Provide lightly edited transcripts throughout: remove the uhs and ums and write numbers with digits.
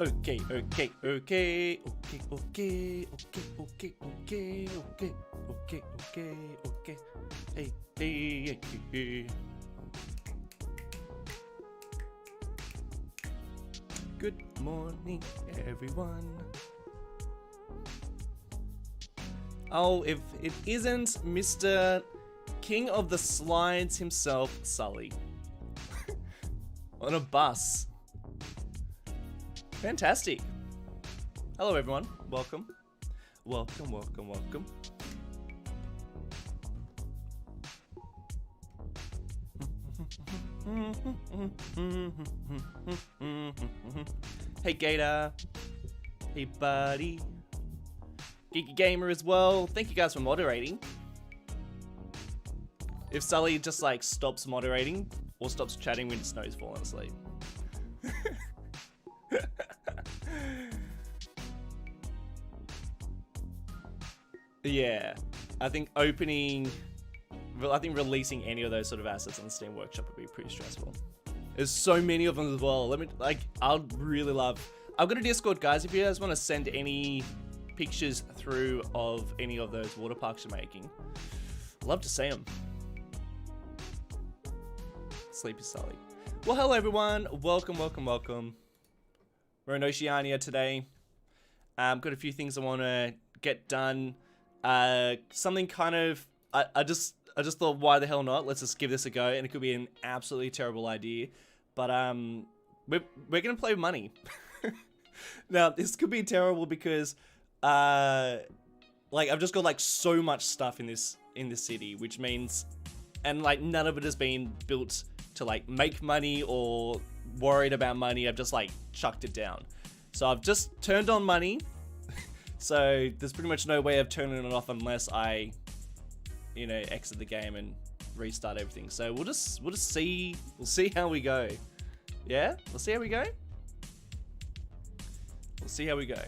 Okay, okay, okay, okay, okay, okay, okay, okay, okay, okay, okay. Hey, hey, hey, hey. Good morning, everyone. Oh, if it isn't Mr. King of the Slides himself, Sully. On a bus. Fantastic. Hello, everyone. Welcome. Welcome, welcome, welcome. Hey, Gator. Hey, buddy. Geeky Gamer as well. Thank you guys for moderating. If Sully just like stops moderating or stops chatting, we just know he's falling asleep. Yeah, I think releasing any of those sort of assets on the Steam Workshop would be pretty stressful. There's so many of them as well. I'd really love. I've got a Discord, guys. If you guys want to send any pictures through of any of those water parks you're making, I'd love to see them. Sleepy Sully. Well, hello everyone. Welcome, welcome, welcome. We're in Oceania today. Got a few things I want to get done. Something kind of, I just thought, why the hell not? Let's just give this a go, and it could be an absolutely terrible idea, but we're gonna play with money. Now this could be terrible because like I've just got like so much stuff in this city, which means, and like none of it has been built to like make money or worried about money. I've just like chucked it down, so I've just turned on money. So there's pretty much no way of turning it off unless I, you know, exit the game and restart everything. So we'll just see. We'll see how we go. Yeah, we'll see how we go. We'll see how we go.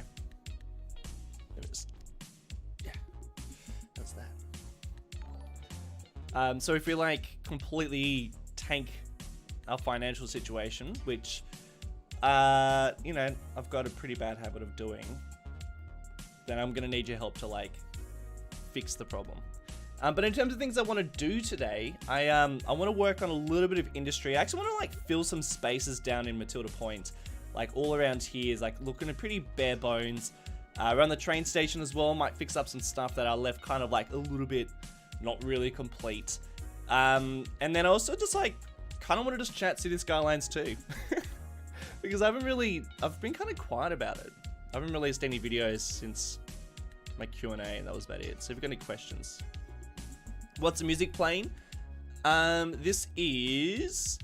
Yeah, that's that. So if we like completely tank our financial situation, which, you know, I've got a pretty bad habit of doing, then I'm gonna need your help to like fix the problem. But in terms of things I want to do today, I want to work on a little bit of industry. I actually want to like fill some spaces down in Matilda Point, like all around here is like looking at pretty bare bones. Around the train station as well, might fix up some stuff that I left kind of like a little bit not really complete. And then also just like kind of want to just chat Cities Skylines too, because I've been kind of quiet about it. I haven't released any videos since my Q&A, and that was about it. So if you've got any questions. What's the music playing? This is...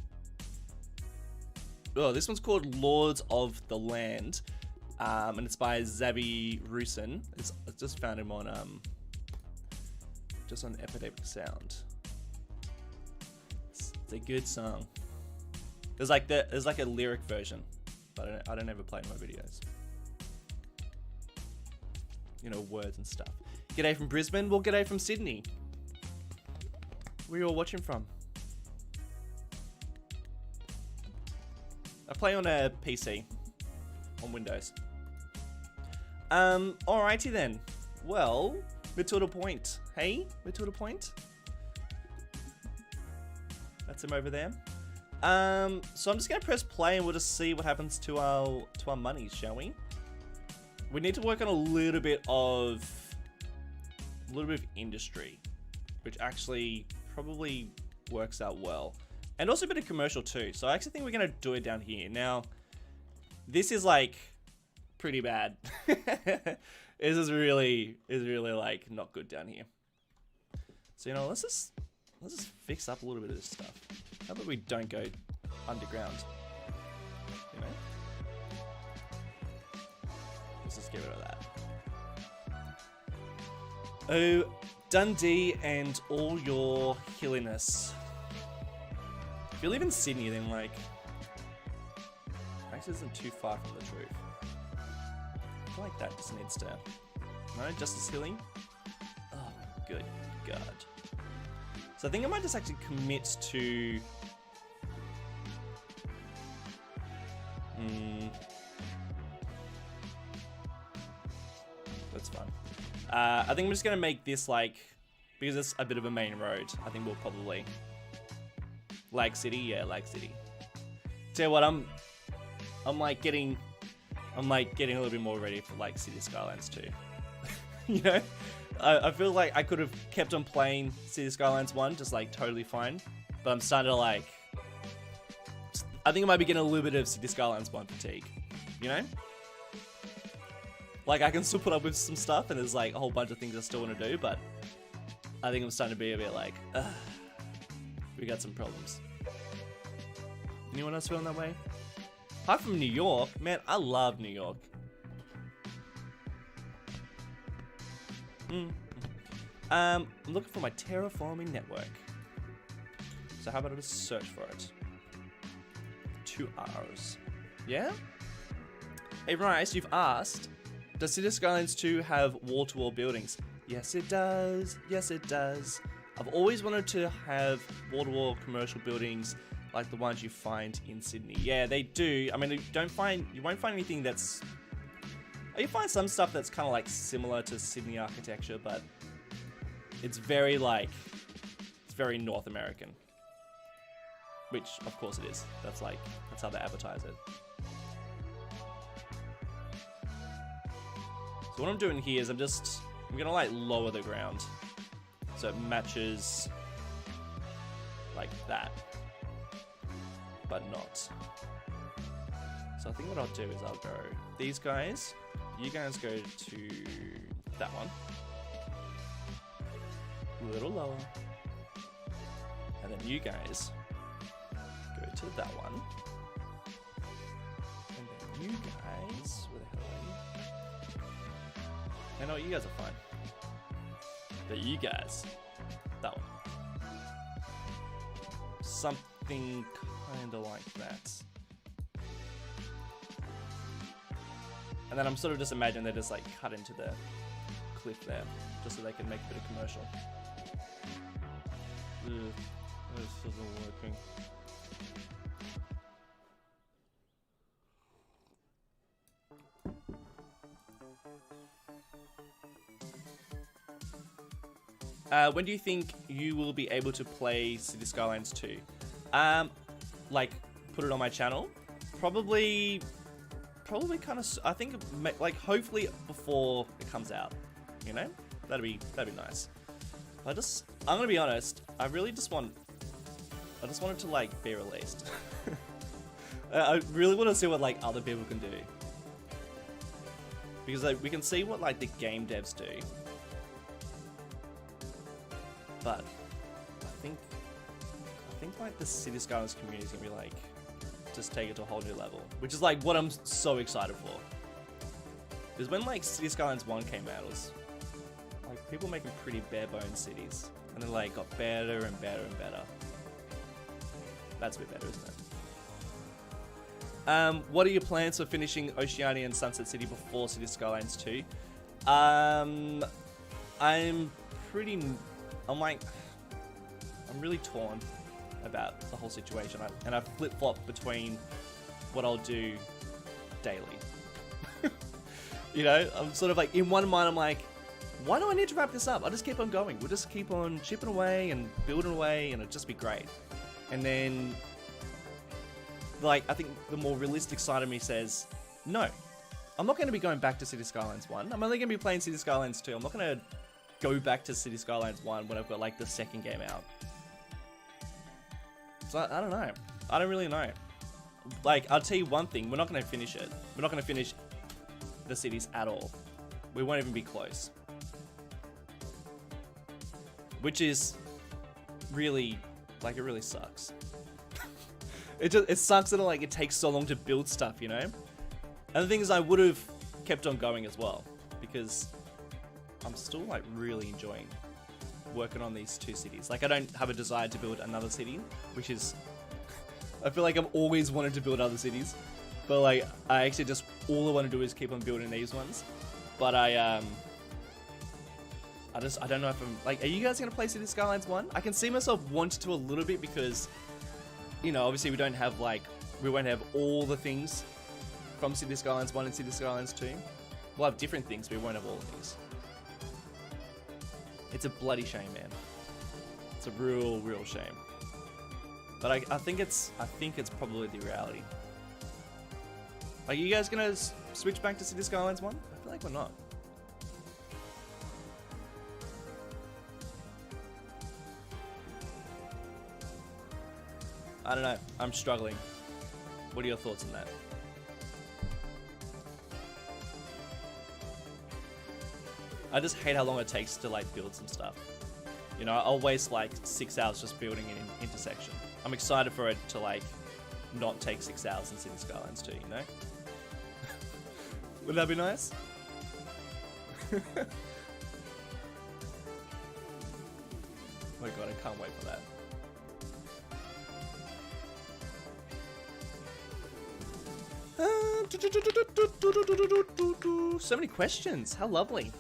Oh, this one's called Lords of the Land. And it's by Zabi Rusin. I just found him on just on Epidemic Sound. It's a good song. There's like a lyric version, but I don't ever play it in my videos. You know, words and stuff. G'day from Brisbane. Well, g'day from Sydney. Where are you all watching from? I play on a PC. On Windows. Alrighty then. Well, Matilda Point. Hey, Matilda Point. That's him over there. So I'm just gonna press play and we'll just see what happens to our monies, shall we? We need to work on a little bit of industry, which actually probably works out well, and also a bit of commercial too. So I actually think we're gonna do it down here. Now, this is like pretty bad. This is really like not good down here. So you know, let's just fix up a little bit of this stuff. How about we don't go underground? You know. Let's just get rid of that. Oh, Dundee and all your hilliness. If you live in Sydney, then like, actually isn't too far from the truth. I feel like that just needs to, no, just as hilly. Oh, good God. So I think I might just actually commit to, That's fun. I think I'm just gonna make this like, because it's a bit of a main road, I think we'll probably Lag City, yeah, Lag City. Tell you what, I'm like getting a little bit more ready for like Cities Skylines 2. You know, I feel like I could have kept on playing Cities Skylines 1 just like totally fine, but I'm starting to like, I think I might be getting a little bit of Cities Skylines 1 fatigue, you know? Like I can still put up with some stuff and there's like a whole bunch of things I still want to do, but I think I'm starting to be a bit like, we got some problems. Anyone else feeling that way? Hi from New York. Man, I love New York. I'm looking for my terraforming network. So how about I just search for it? 2 hours. Yeah? Hey Rice, you've asked, does Cities Skylines 2 have wall-to-wall buildings? Yes it does. Yes it does. I've always wanted to have wall-to-wall commercial buildings like the ones you find in Sydney. Yeah, they do. I mean, you won't find anything that's... You find some stuff that's kind of like similar to Sydney architecture, but it's very like, it's very North American. Which, of course it is. That's how they advertise it. So what I'm doing here is I'm gonna like lower the ground so it matches like that, but not. So I think what I'll do is I'll go these guys, you guys go to that one, a little lower, and then you guys go to that one, and then you guys, where the hell are you? I know you guys are fine, but you guys, that one, something kind of like that. And then I'm sort of just imagining they just like cut into the cliff there, just so they can make a bit of commercial. Ugh, this isn't working. When do you think you will be able to play Cities Skylines 2? Like, put it on my channel? Probably kind of, I think, like, hopefully before it comes out, you know? That'd be nice. I'm gonna be honest, I just want it to, like, be released. I really want to see what, like, other people can do. Because, like, we can see what, like, the game devs do. But I think like the Cities Skylines community is gonna be like, just take it to a whole new level, which is like what I'm so excited for. Because when like Cities Skylines 1 came out, it was like people making pretty bare bones cities, and then like got better and better and better. That's a bit better, isn't it? What are your plans for finishing Oceania and Sunset City before Cities Skylines 2? I'm really torn about the whole situation, and I flip-flop between what I'll do daily. You know, I'm sort of like, in one mind I'm like, why do I need to wrap this up? I'll just keep on going. We'll just keep on chipping away and building away, and it'll just be great. And then, like, I think the more realistic side of me says, no, I'm not going to be going back to Cities Skylines 1. I'm only going to be playing Cities Skylines 2. I'm not going to go back to Cities Skylines 1 when I've got, like, the second game out. So, I don't know. I don't really know. Like, I'll tell you one thing. We're not going to finish it. We're not going to finish the cities at all. We won't even be close. Which is really, like, it really sucks. It sucks that, like, it takes so long to build stuff, you know? And the thing is, I would have kept on going as well, because I'm still, like, really enjoying working on these two cities. Like, I don't have a desire to build another city, which is, I feel like I've always wanted to build other cities, but like, I actually just, all I want to do is keep on building these ones. But I don't know if I'm, like, are you guys going to play Cities Skylines 1? I can see myself wanting to a little bit because, you know, obviously we don't have, like, we won't have all the things from Cities Skylines 1 and Cities Skylines 2. We'll have different things, but we won't have all things. It's a bloody shame, man. It's a real shame. But I think it's probably the reality. Are you guys gonna switch back to Cities Skylines 1? I feel like we're not. I don't know. I'm struggling. What are your thoughts on that? I just hate how long it takes to like build some stuff. You know, I'll waste like 6 hours just building an intersection. I'm excited for it to like not take 6 hours in Cities Skylines 2, you know? Would that be nice? Oh my god, I can't wait for that. So many questions. How lovely.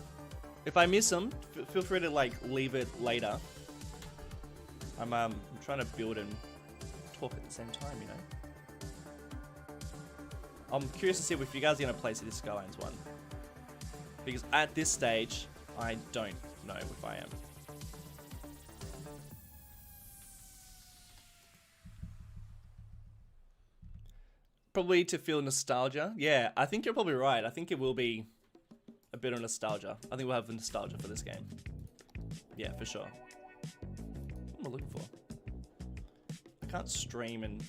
If I miss them, feel free to like leave it later. I'm trying to build and talk at the same time, you know. I'm curious to see if you guys are gonna play Cities Skylines 1, because at this stage, I don't know if I am. Probably to feel nostalgia. Yeah, I think you're probably right. I think it will be a bit of nostalgia. I think we'll have the nostalgia for this game. Yeah, for sure. What am I looking for? I can't stream and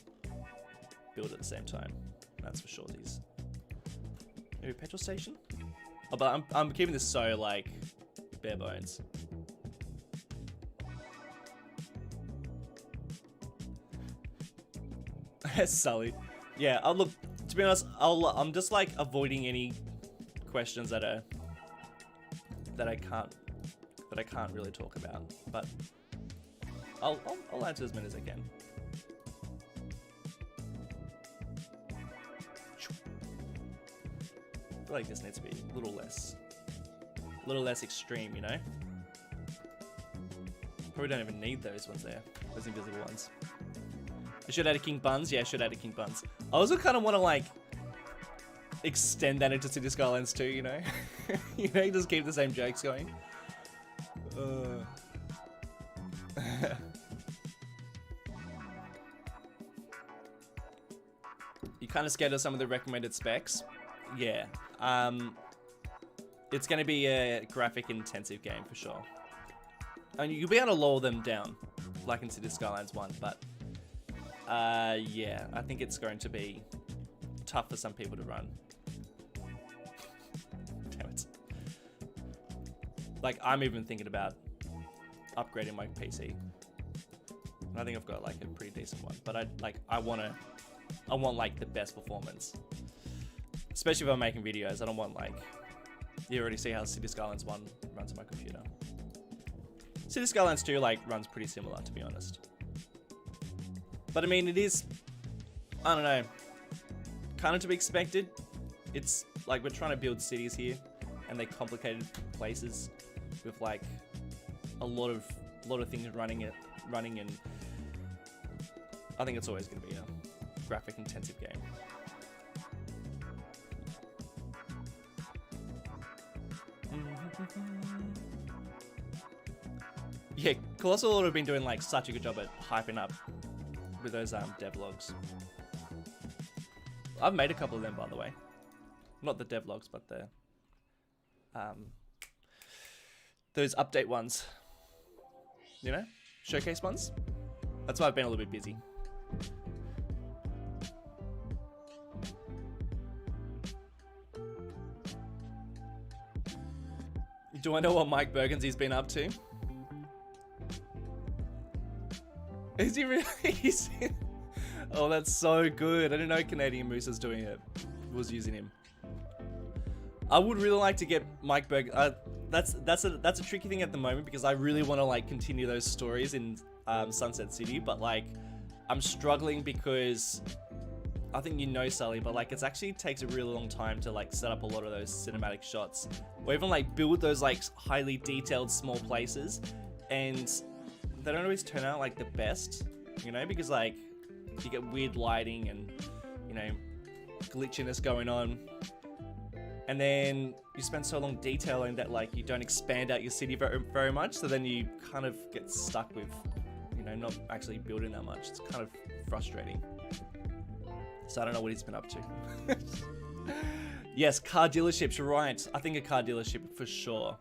build at the same time. That's for shorties. Maybe a petrol station? Oh, but I'm keeping this so like bare bones. Sully. Yeah, I'll look. To be honest, I'm just like avoiding any questions that I can't really talk about. But I'll answer as many as I can. I feel like this needs to be a little less extreme, you know? Probably don't even need those ones there, those invisible ones. I should add a King Buns? Yeah, I should add a King Buns. I also kind of want to like extend that into Cities Skylines 2, you know? You know, just keep the same jokes going. You kind of scared of some of the recommended specs? Yeah. It's going to be a graphic intensive game for sure. I mean, you'll be able to lower them down, like in Cities Skylines 1, but yeah, I think it's going to be tough for some people to run. Damn it. Like, I'm even thinking about upgrading my PC. And I think I've got like a pretty decent one, but I want like the best performance. Especially if I'm making videos, I don't want like, you already see how Cities Skylines 1 runs on my computer. Cities Skylines 2 like runs pretty similar, to be honest. But I mean, it is, I don't know, kind of to be expected. It's like we're trying to build cities here, and they're complicated places with like a lot of things running, and I think it's always going to be a graphic intensive game. Yeah, Colossal would have been doing like such a good job at hyping up with those devlogs. I've made a couple of them, by the way. Not the devlogs, but the those update ones. You know, showcase ones. That's why I've been a little bit busy. Do I know what Mike Burgundy's been up to? Is he really? Oh, that's so good. I didn't know Canadian Moose was doing it. Was using him. I would really like to get Mike Berg. That's a tricky thing at the moment because I really want to like continue those stories in Sunset City, but like I'm struggling because I think you know Sully, but like it actually takes a really long time to like set up a lot of those cinematic shots, or even like build those like highly detailed small places, and they don't always turn out like the best, you know, because like you get weird lighting and, you know, glitchiness going on. and then you spend so long detailing that like you don't expand out your city very much, so then you kind of get stuck with, you know, not actually building that much. It's kind of frustrating. So I don't know what he's been up to. Yes, car dealerships, you're right. I think a car dealership for sure.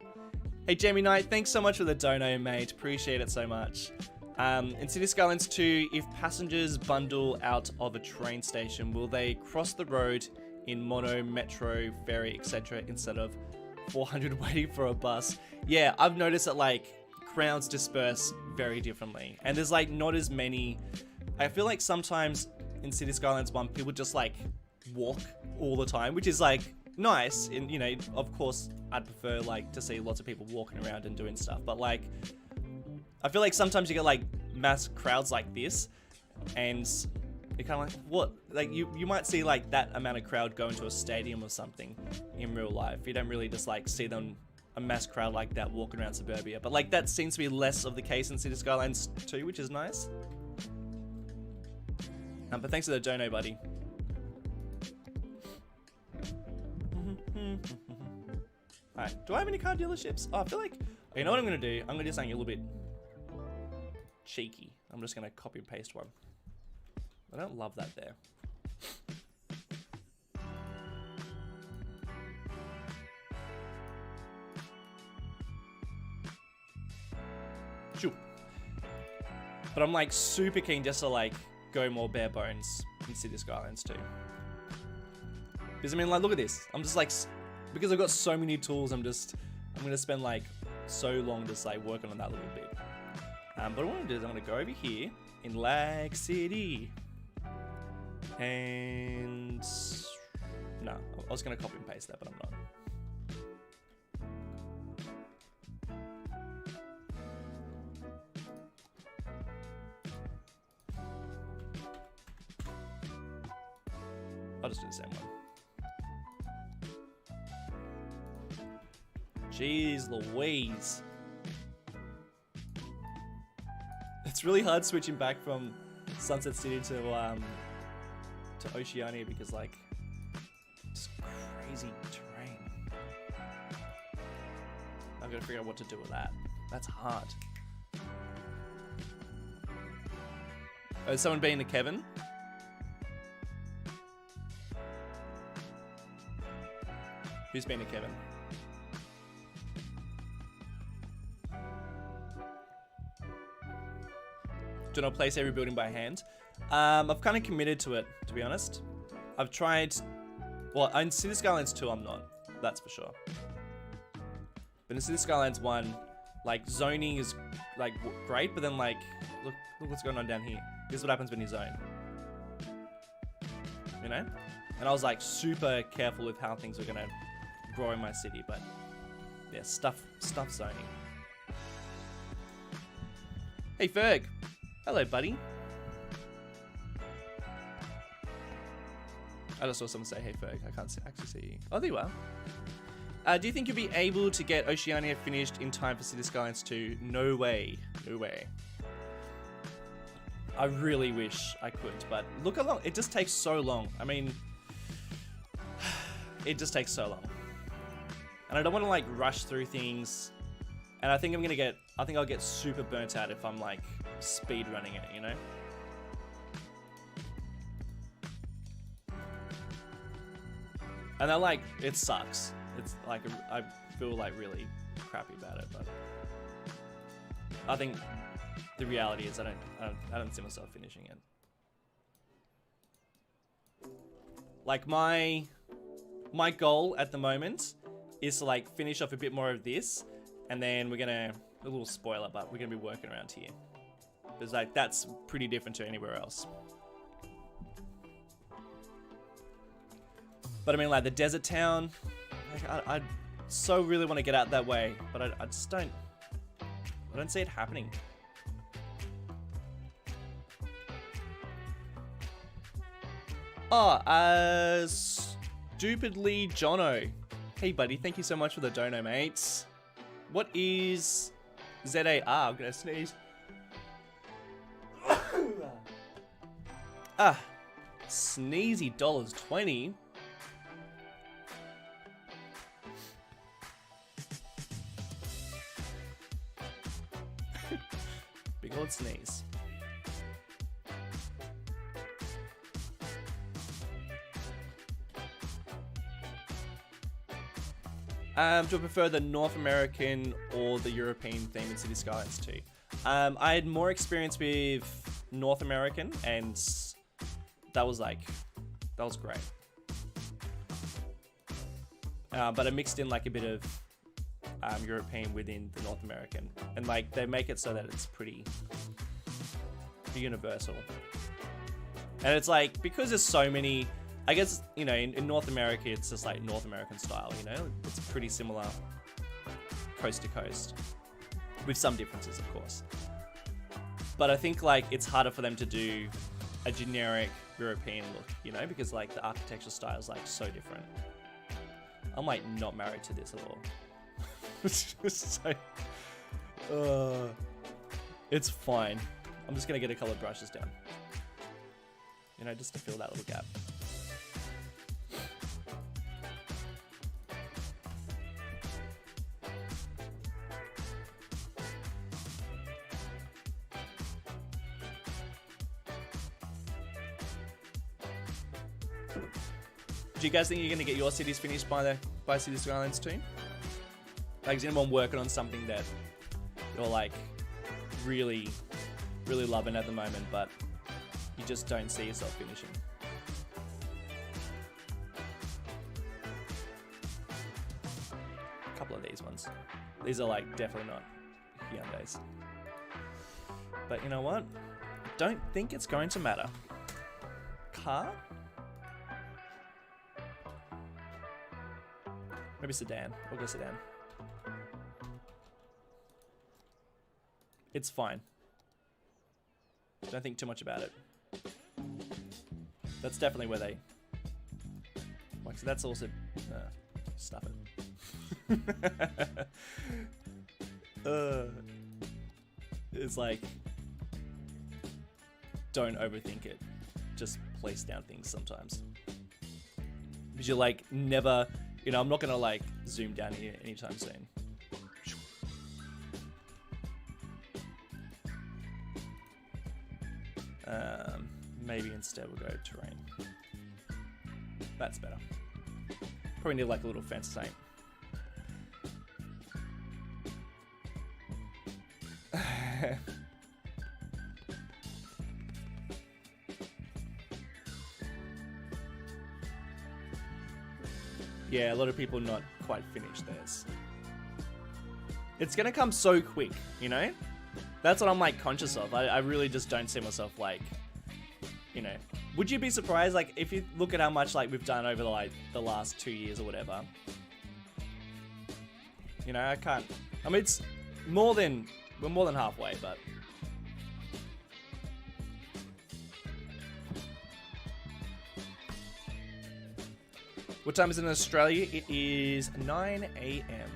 Hey Jamie Knight, thanks so much for the dono, mate. Appreciate it so much. In City Skylines 2, if passengers bundle out of a train station, will they cross the road in mono, metro, ferry, etc. instead of 400 waiting for a bus? Yeah, I've noticed that like crowds disperse very differently, and there's like not as many. I feel like sometimes in City Skylines 1, people just like walk all the time, which is like nice. And you know, of course, I'd prefer like to see lots of people walking around and doing stuff, but like I feel like sometimes you get like mass crowds like this, and you're kind of like, what? Like you might see like that amount of crowd go into a stadium or something in real life. You don't really just like see them, a mass crowd like that walking around suburbia. But like that seems to be less of the case in City Skylines 2, which is nice. But thanks for the dono, buddy. Alright, do I have any car dealerships? Oh, I feel like, you know what I'm gonna do? I'm gonna do something a little bit cheeky. I'm just gonna copy and paste one. I don't love that there. Shoo. But I'm like super keen just to like go more bare bones in City Skylines 2. Because I mean, like, look at this. I'm just like, because I've got so many tools, I'm gonna spend like so long just like working on that little bit. But what I'm gonna do is I'm gonna go over here in Lag City. And no, I was gonna copy and paste that, but I'm not. I'll just do the same one. Jeez Louise. It's really hard switching back from Sunset City to Oceania because like it's crazy terrain. I've got to figure out what to do with that. That's hard. Oh, is someone being to Kevin? Who's been to Kevin? Do not place every building by hand. I've kind of committed to it, to be honest. I've tried, well, in City Skylines 2, I'm not, that's for sure. But in City Skylines 1, like, zoning is, like, great, but then, like, look what's going on down here. This is what happens when you zone. You know? And I was, like, super careful with how things were gonna grow in my city, but, yeah, stuff zoning. Hey, Ferg. Hello, buddy. I just saw someone say, hey, Ferg. I can't actually see you. Oh, there you are. Do you think you'll be able to get Oceania finished in time for City Skylines 2? No way. No way. I really wish I could, but look how long. It just takes so long. I mean, it just takes so long. And I don't want to, like, rush through things. And I think I'll get super burnt out if I'm, like, speed running it, you know? And then, like, it sucks. It's like, I feel like really crappy about it, but I think the reality is I don't see myself finishing it. Like my goal at the moment is to like finish off a bit more of this, and then we're gonna, a little spoiler, but we're gonna be working around here. Because like that's pretty different to anywhere else. But I mean, like the desert town, like I so really want to get out that way, but I just don't. I don't see it happening. Oh, stupidly Jono. Hey buddy, thank you so much for the dono, mates. What is ZAR? I'm gonna sneeze. Sneezy $20. Big old sneeze. Do you prefer the North American or the European theme in City Skylines 2? I had more experience with North American, and that was great. But I mixed in like a bit of European within the North American, and like they make it so that it's pretty universal. And it's like, because there's so many, I guess, you know, in North America, it's just like North American style, you know? It's pretty similar coast to coast, with some differences, of course. But I think like it's harder for them to do a generic European look, you know, because like the architecture style is like so different. I'm like not married to this at all. It's just so, it's fine. I'm just gonna get a couple of brushes down, you know, just to fill that little gap. Do you guys think you're gonna get your cities finished by Cities Skylines 2? Like, is anyone working on something that you're like really loving at the moment, but you just don't see yourself finishing? A couple of these ones. These are like definitely not Hyundais. But you know what? Don't think it's going to matter. Car? Maybe sedan. We'll go sedan. It's fine. Don't think too much about it. That's definitely where they... Like, so that's also... stuff it. It's like... Don't overthink it. Just place down things sometimes. Because you're like, never... You know, I'm not gonna like zoom down here anytime soon. Maybe instead we'll go terrain. That's better. Probably need like a little fence or something. Yeah, a lot of people not quite finished theirs. It's gonna come so quick, you know? That's what I'm like conscious of. I really just don't see myself like, you know. Would you be surprised, like, if you look at how much like we've done over like the last 2 years or whatever? You know, I can't. I mean, it's more than, we're more than halfway, but. What time is it in Australia? It is 9 AM.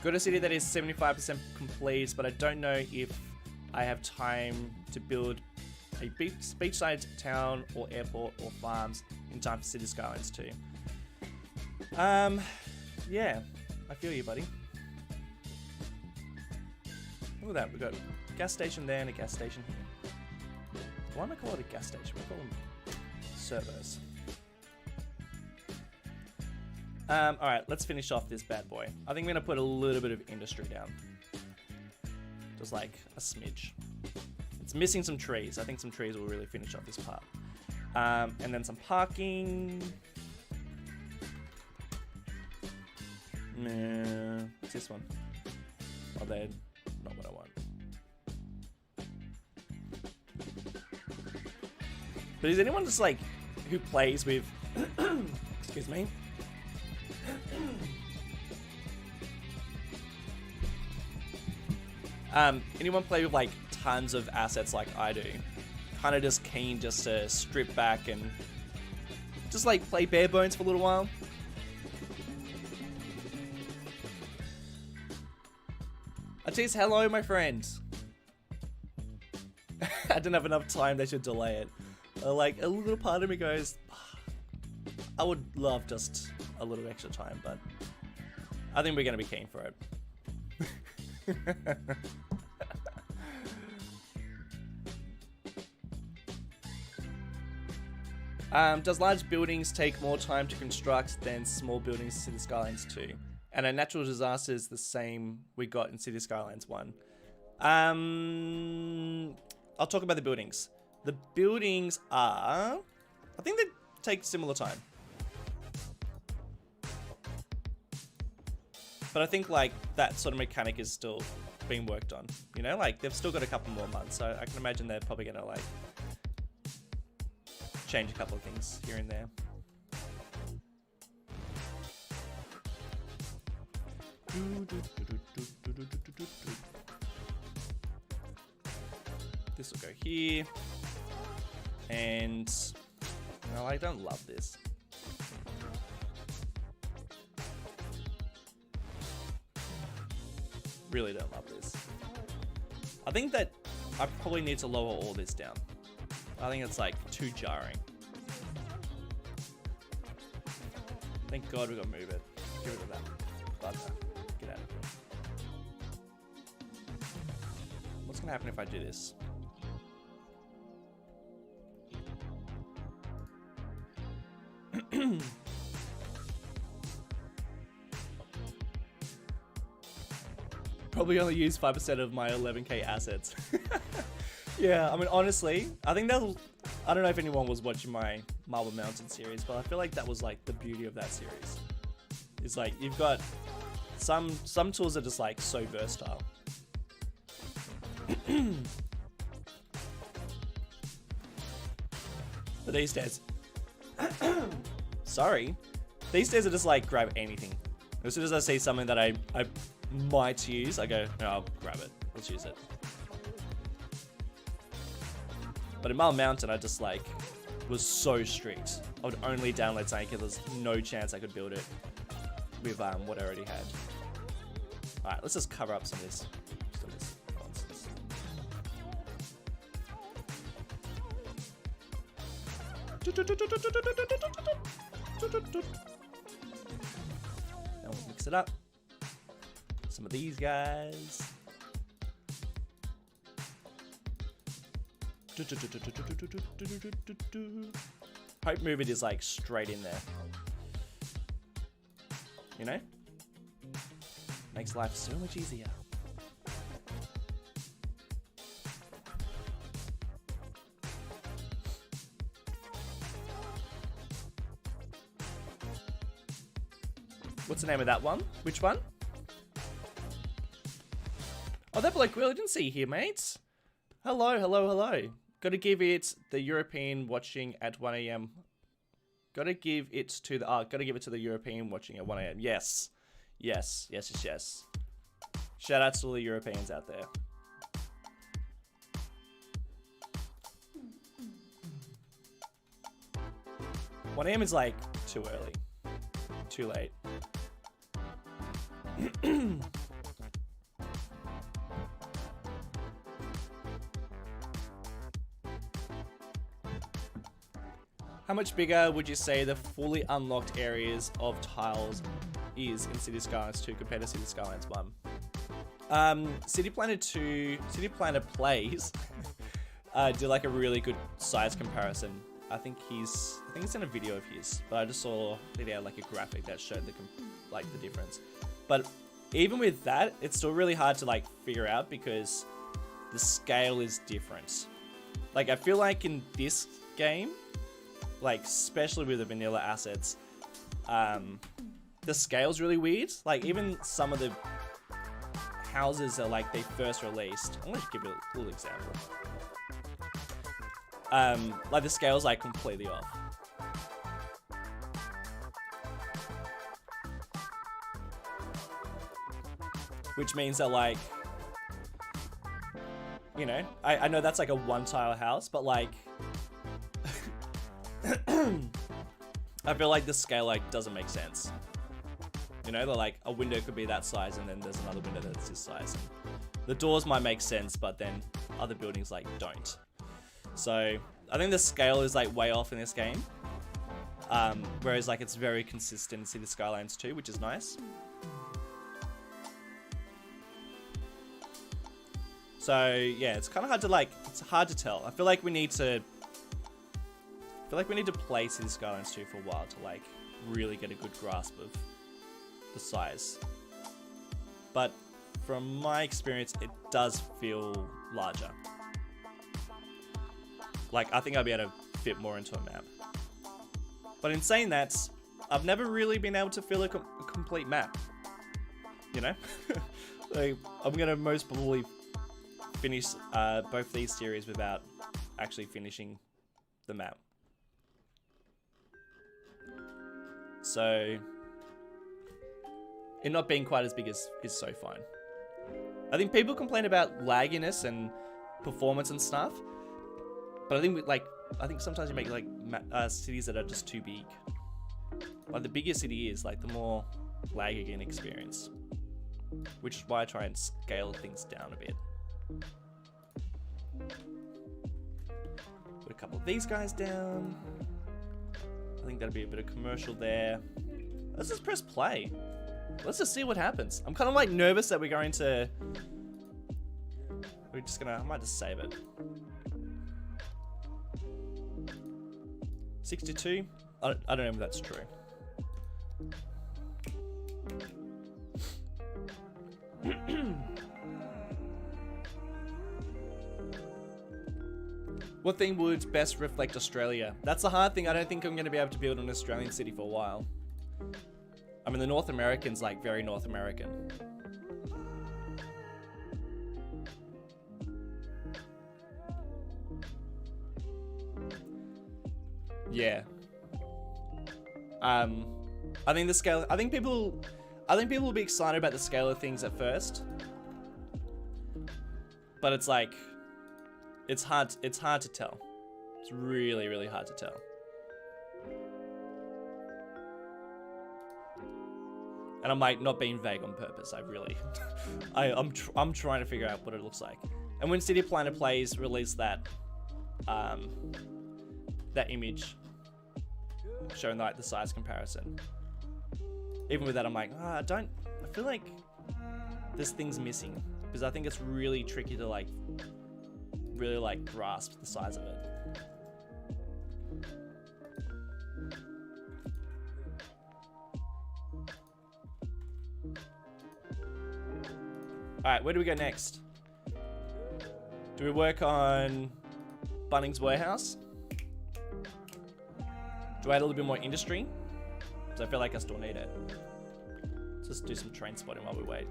Got a city that is 75% complete, but I don't know if I have time to build a beachside town or airport or farms in time for City Skylines 2. Yeah, I feel you, buddy. Look at that, we've got a gas station there and a gas station here. Why am I calling it a gas station? We call them servos. Alright, let's finish off this bad boy. I think I'm gonna put a little bit of industry down. Just like a smidge. It's missing some trees. I think some trees will really finish off this part. And then some parking. Nah, what's this one? Oh, they're not what I want. But is anyone just like, who plays with, excuse me? Anyone play with like tons of assets like I do? Kind of just keen just to strip back and just like play bare bones for a little while. Atis, hello my friend. I didn't have enough time, they should delay it. Like a little part of me goes, I would love just a little extra time, but I think we're going to be keen for it. Does large buildings take more time to construct than small buildings in City Skylines 2? And a natural disaster is the same we got in City Skylines 1. I'll talk about the buildings. The buildings are... I think they take similar time. But I think like that sort of mechanic is still being worked on. You know, like they've still got a couple more months, so I can imagine they're probably gonna like change a couple of things here and there. This will go here, and well, I don't love this. Really don't love this. I think that I probably need to lower all this down. I think it's like too jarring. Thank God we got to move it. Get rid of that. Bugger. Get out of here. What's gonna happen if I do this? Probably only use 5% of my 11k assets. Yeah, I mean, honestly, I think that'll... I don't know if anyone was watching my Marble Mountain series, but I feel like that was like the beauty of that series. It's like, you've got... Some tools are just like so versatile. But these days... Sorry. These days I just like grab anything. As soon as I see something that I might use, I go, no, I'll grab it. Let's use it. But in Marble Mountain, I just like was so strict. I would only download something because there's no chance I could build it with what I already had. All right, let's just cover up some of this nonsense. Now we'll mix it up. Some of these guys. Hope move it is like straight in there. You know? Makes life so much easier. What's the name of that one? Which one? Oh, that bloke really didn't see you here, mates. Hello, hello, hello. Gotta give it the European watching at 1 AM. Gotta give it to the European watching at 1 AM. Yes. Yes, yes, yes, yes. Shout outs to all the Europeans out there. One AM is like too early. Too late. How much bigger would you say the fully unlocked areas of tiles is in City Skylines 2 compared to City Skylines 1? City Planner Plays did like a really good size comparison. I think it's in a video of his, but I just saw that he had like a graphic that showed the difference. But even with that, it's still really hard to like figure out because the scale is different. Like I feel like in this game, like especially with the vanilla assets, the scale's really weird. Like even some of the houses are like they first released. I'm gonna give you a little example. Like the scale's like completely off. Which means that like, you know, I know that's like a one tile house, but like, I feel like the scale like doesn't make sense. You know, like a window could be that size and then there's another window that's this size. The doors might make sense, but then other buildings like don't. So I think the scale is like way off in this game. Whereas like it's very consistent in Cities Skylines too, which is nice. So yeah, it's kind of hard to it's hard to tell. I feel like we need to play Cities Skylines 2 for a while to like really get a good grasp of the size. But from my experience, it does feel larger. Like I think I'll be able to fit more into a map. But in saying that, I've never really been able to fill a complete map. You know? Like, I'm gonna most probably finish both these series without actually finishing the map. So it not being quite as big is so fine. I think people complain about lagginess and performance and stuff, but I think sometimes you make like cities that are just too big. Like the bigger city is, like the more lag you're gonna experience, which is why I try and scale things down a bit. Put a couple of these guys down. I think that'll be a bit of commercial there. Let's just press play. Let's just see what happens. I'm kind of like nervous that we're going to... I might just save it. 62? I don't know if that's true. What thing would best reflect Australia? That's a hard thing. I don't think I'm going to be able to build an Australian city for a while. I mean, the North American's like very North American. Yeah. I think the scale. I think people will be excited about the scale of things at first, but it's like, it's hard to tell. It's really, really hard to tell. And I'm like not being vague on purpose. I really, I'm trying to figure out what it looks like. And when City Planner Plays released that, that image showing like the size comparison, even with that, I'm like, I feel like this thing's missing, because I think it's really tricky to like, really like grasp the size of it. Alright, where do we go next? Do we work on Bunnings Warehouse? Do I add a little bit more industry? Because I feel like I still need it. Let's just do some train spotting while we wait.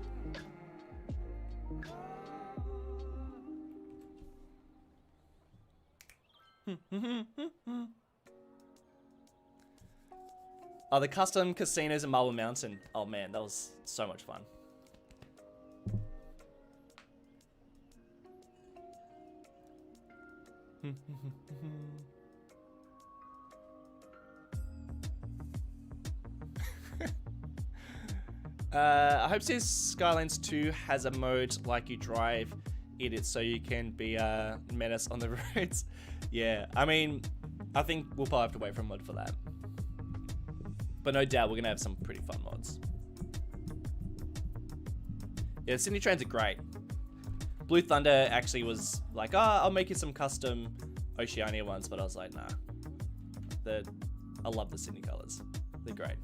Oh, the custom casinos in Marble Mountain. Oh man, that was so much fun. I hope Cities Skylines 2 has a mode like you drive it so you can be a menace on the roads. Yeah, I mean, I think we'll probably have to wait for a mod for that. But no doubt we're going to have some pretty fun mods. Yeah, Sydney trains are great. Blue Thunder actually was like, I'll make you some custom Oceania ones, but I was like, nah. I love the Sydney colors. They're great.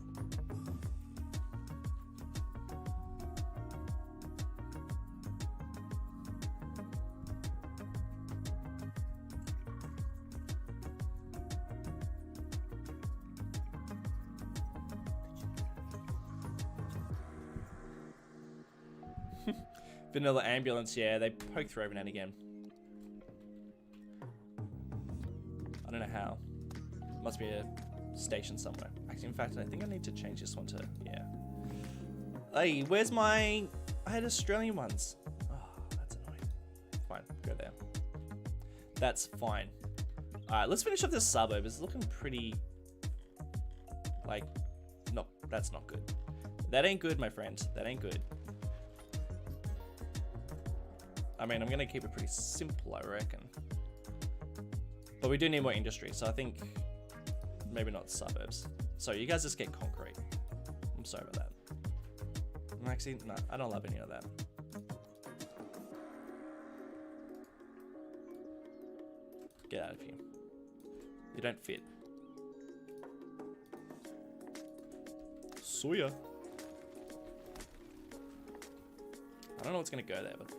Vanilla Ambulance, yeah, they poke through every now and again. I don't know how. Must be a station somewhere. Actually, in fact, I think I need to change this one to, yeah. Hey, where's my... I had Australian ones. Oh, that's annoying. Fine, go there. That's fine. Alright, let's finish off this suburb. It's looking pretty... like... no, that's not good. That ain't good, my friend. That ain't good. I mean, I'm going to keep it pretty simple, I reckon. But we do need more industry, so I think maybe not suburbs. So you guys just get concrete. I'm sorry about that. Actually, no, I don't love any of that. Get out of here. You don't fit. Suya. I don't know what's gonna go there, but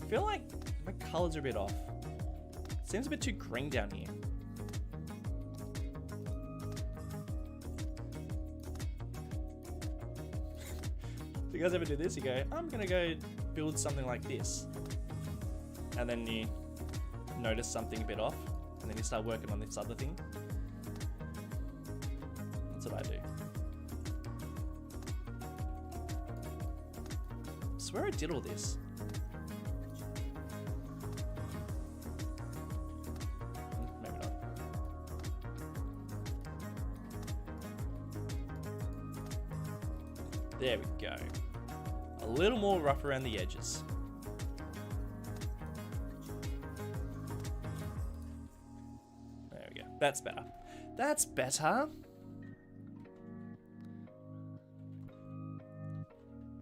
I feel like my colors are a bit off. Seems a bit too green down here. Do you guys ever do this? You go, I'm gonna go build something like this. And then you notice something a bit off. And then you start working on this other thing. That's what I do. I swear I did all this. Maybe not. There we go. A little more rough around the edges. There we go. That's better. That's better.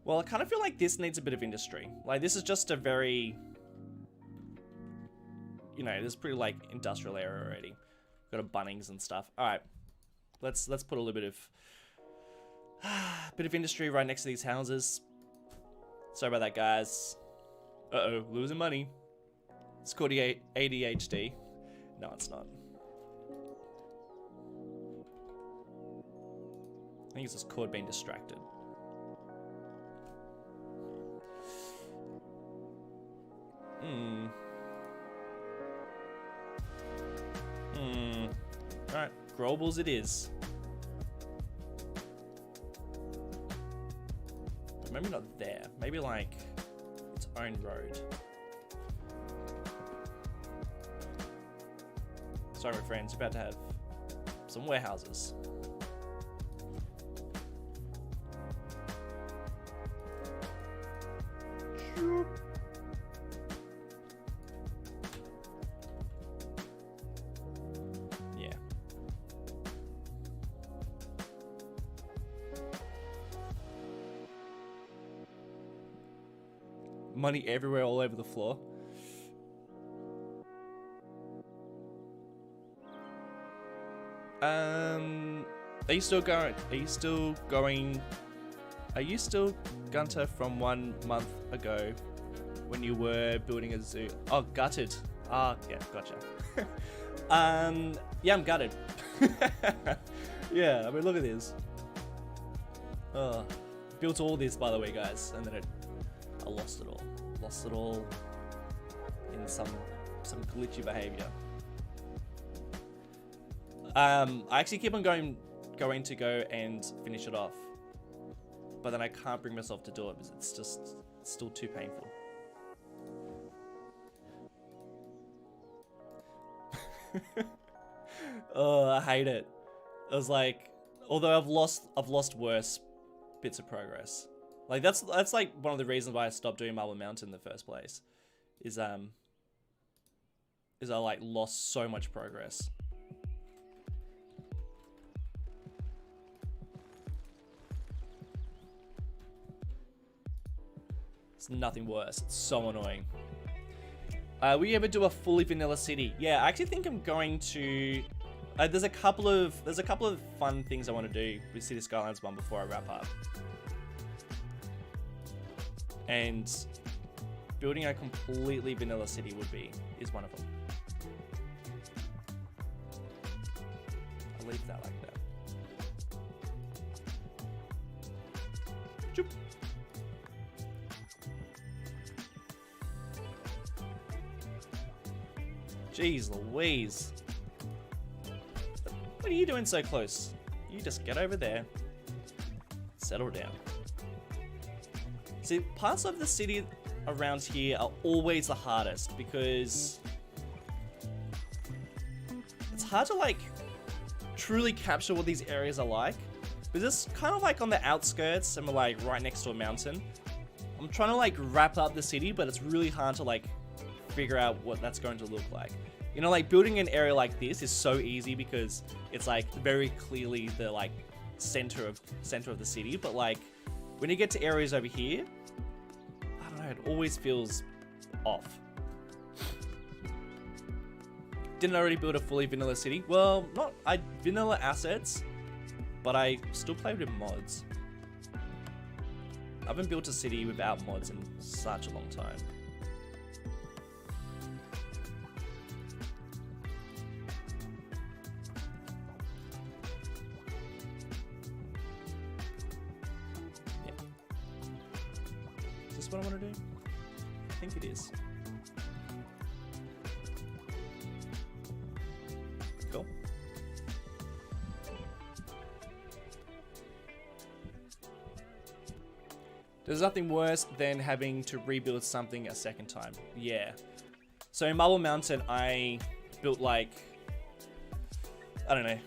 Well, I kind of feel like this needs a bit of industry. Like, this is just a very, you know, this is pretty like industrial area already. Got a Bunnings and stuff. All right, let's put a little bit of industry right next to these houses. Sorry about that, guys. Uh-oh, losing money. It's called ADHD. No, it's not. I think it's just called being distracted. Alright, Growables it is. But maybe not there. Maybe like its own road. Sorry, my friends, about to have some warehouses. Money everywhere, all over the floor. Are you still going? Are you still going? Are you still Gunter from 1 month ago when you were building a zoo? Oh, gutted. Ah, yeah, gotcha. Yeah, I'm gutted. Yeah, I mean, look at this. Oh, built all this, by the way, guys, and then I lost it all. Lost it all in some glitchy behavior. I actually keep on going to go and finish it off, but then I can't bring myself to do it because it's still too painful. Oh, I hate it. I was like, although I've lost worse bits of progress. Like that's like one of the reasons why I stopped doing Marble Mountain in the first place, is I like lost so much progress. It's nothing worse. It's so annoying. Will you ever do a fully vanilla city? Yeah, I actually think I'm going to. There's a couple of fun things I want to do with Cities Skylines 1 before I wrap up. And building a completely vanilla city is one of them. I'll leave that like that. Choop. Jeez Louise. What are you doing so close? You just get over there. Settle down. See, parts of the city around here are always the hardest because it's hard to like truly capture what these areas are like. But it's kind of like on the outskirts and we're like right next to a mountain. I'm trying to like wrap up the city, but it's really hard to like figure out what that's going to look like. You know, like building an area like this is so easy because it's like very clearly the like center of the city. But like when you get to areas over here, I don't know, it always feels off. Didn't already build a fully vanilla city? Well, not vanilla assets, but I still played with mods. I haven't built a city without mods in such a long time. Yeah. Is this what I want to do? I think it is. Cool. There's nothing worse than having to rebuild something a second time. Yeah. So in Marble Mountain, I built like, I don't know,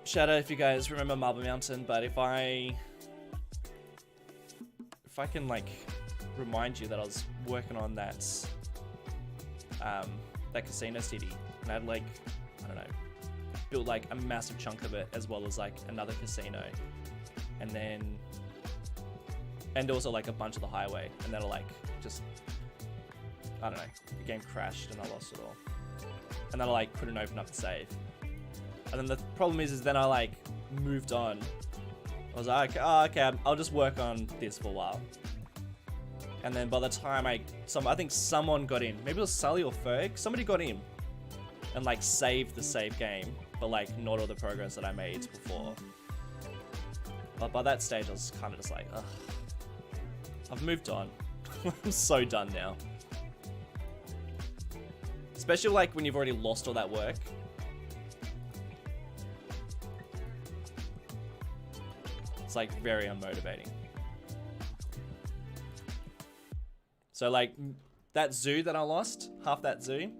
Shadow, if you guys remember Marble Mountain, but if I can like remind you that I was working on that, that casino city, and I had like, I don't know, built like a massive chunk of it as well as like another casino, and then also like a bunch of the highway, and then I like just, I don't know, the game crashed and I lost it all, and then I like couldn't open up the save, and then the problem is then I like moved on. I was like, oh, okay, I'll just work on this for a while, and then by the time I think someone got in, maybe it was Sully or Ferg, somebody got in and like saved the save game, but like not all the progress that I made before. But by that stage I was kind of just like, ugh, I've moved on. I'm so done now. Especially like when you've already lost all that work. It's like very unmotivating. So like that zoo that I lost, half that zoo,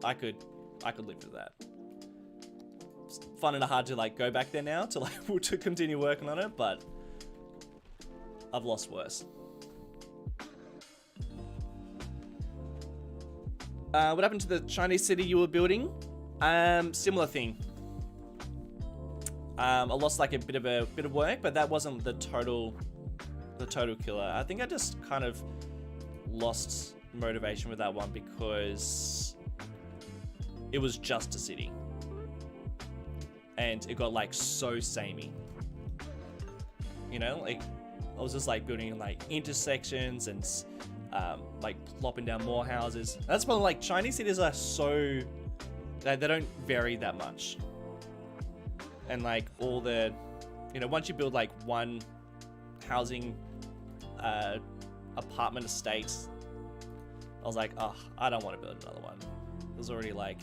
I could live with that. It's fun and hard to like go back there now to like to continue working on it, but I've lost worse. What happened to the Chinese city you were building? Similar thing. I lost like a bit of work, but that wasn't the total killer. I think I just kind of lost motivation with that one because it was just a city, and it got like so samey. You know, like I was just like building like intersections and like plopping down more houses. That's probably like Chinese cities are so they don't vary that much, and like all the, you know, once you build like one housing apartment estate, I was like, oh, I don't want to build another one. It was already like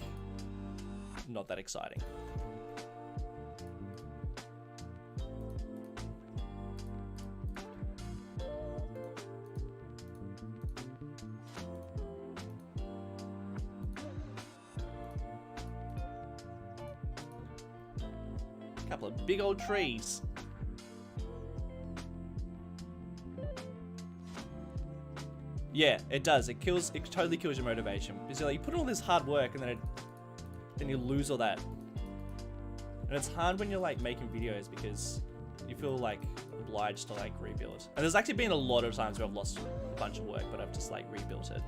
not that exciting. Couple of big old trees. Yeah, it does. It totally kills your motivation because you're like, you put in all this hard work and then you lose all that. And it's hard when you're like making videos because you feel like obliged to like rebuild. And there's actually been a lot of times where I've lost a bunch of work, but I've just like rebuilt it.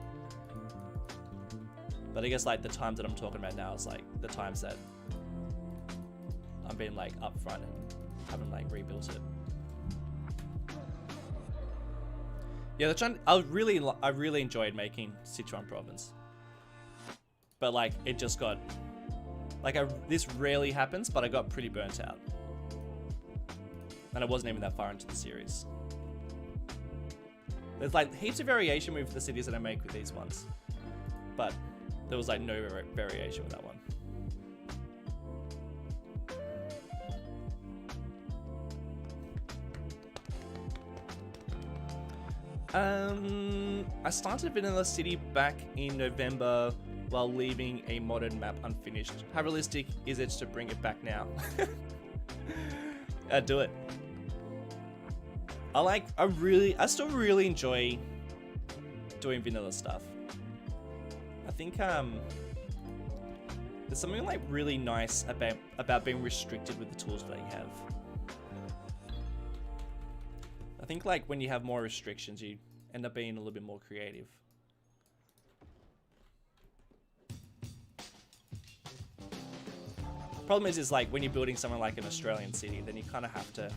But I guess like the times that I'm talking about now is like the times that I'm being like upfront and haven't like rebuilt it. Yeah, I really enjoyed making Sichuan province, but like it just got like this rarely happens, but I got pretty burnt out, and I wasn't even that far into the series. There's like heaps of variation with the cities that I make with these ones, but there was like no variation with that one. I started Vanilla City back in November while leaving a modern map unfinished. How realistic is it to bring it back now? Do it. I still really enjoy doing vanilla stuff. I think There's something like really nice about being restricted with the tools that you have. I think like when you have more restrictions, you end up being a little bit more creative. Problem is like when you're building somewhere like an Australian city, then you kind of have to,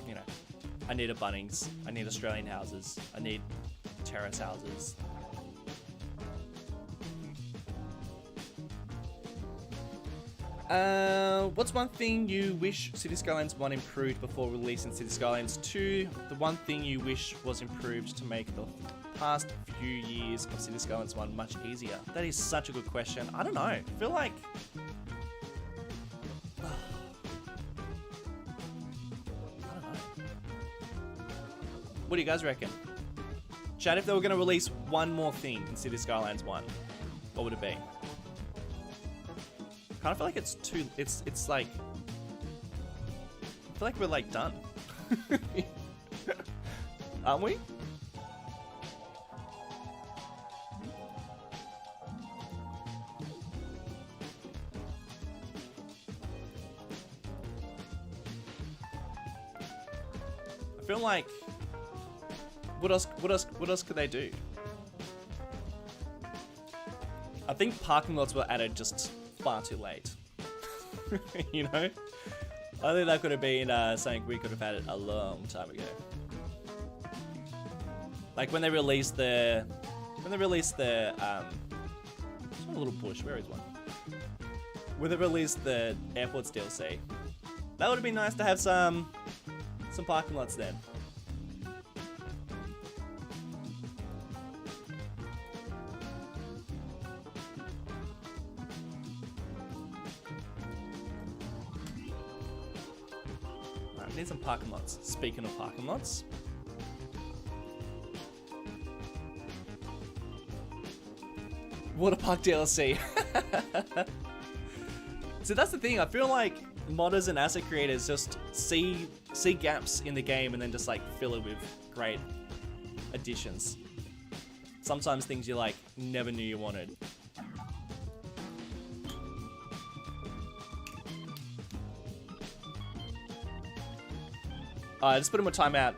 you know, I need a Bunnings, I need Australian houses, I need terrace houses. What's one thing you wish Cities Skylines 1 improved before releasing Cities Skylines 2? The one thing you wish was improved to make the past few years of Cities Skylines 1 much easier? That is such a good question. I don't know. I feel like... I don't know. What do you guys reckon? Chat, if they were going to release one more thing in Cities Skylines 1, what would it be? I feel like it's too. It's like. I feel like we're like done, aren't we? I feel like. What else could they do? I think parking lots were added just far too late. You know? I think that could have been something we could have had it a long time ago. Like when they released the it's a little bush, where is one? When they released the airports DLC. That would have been nice to have some parking lots then. Need some parking lots. Speaking of parking lots, water park DLC. So that's the thing. I feel like modders and asset creators just see gaps in the game and then just like fill it with great additions. Sometimes things you like never knew you wanted. I just put him a timeout.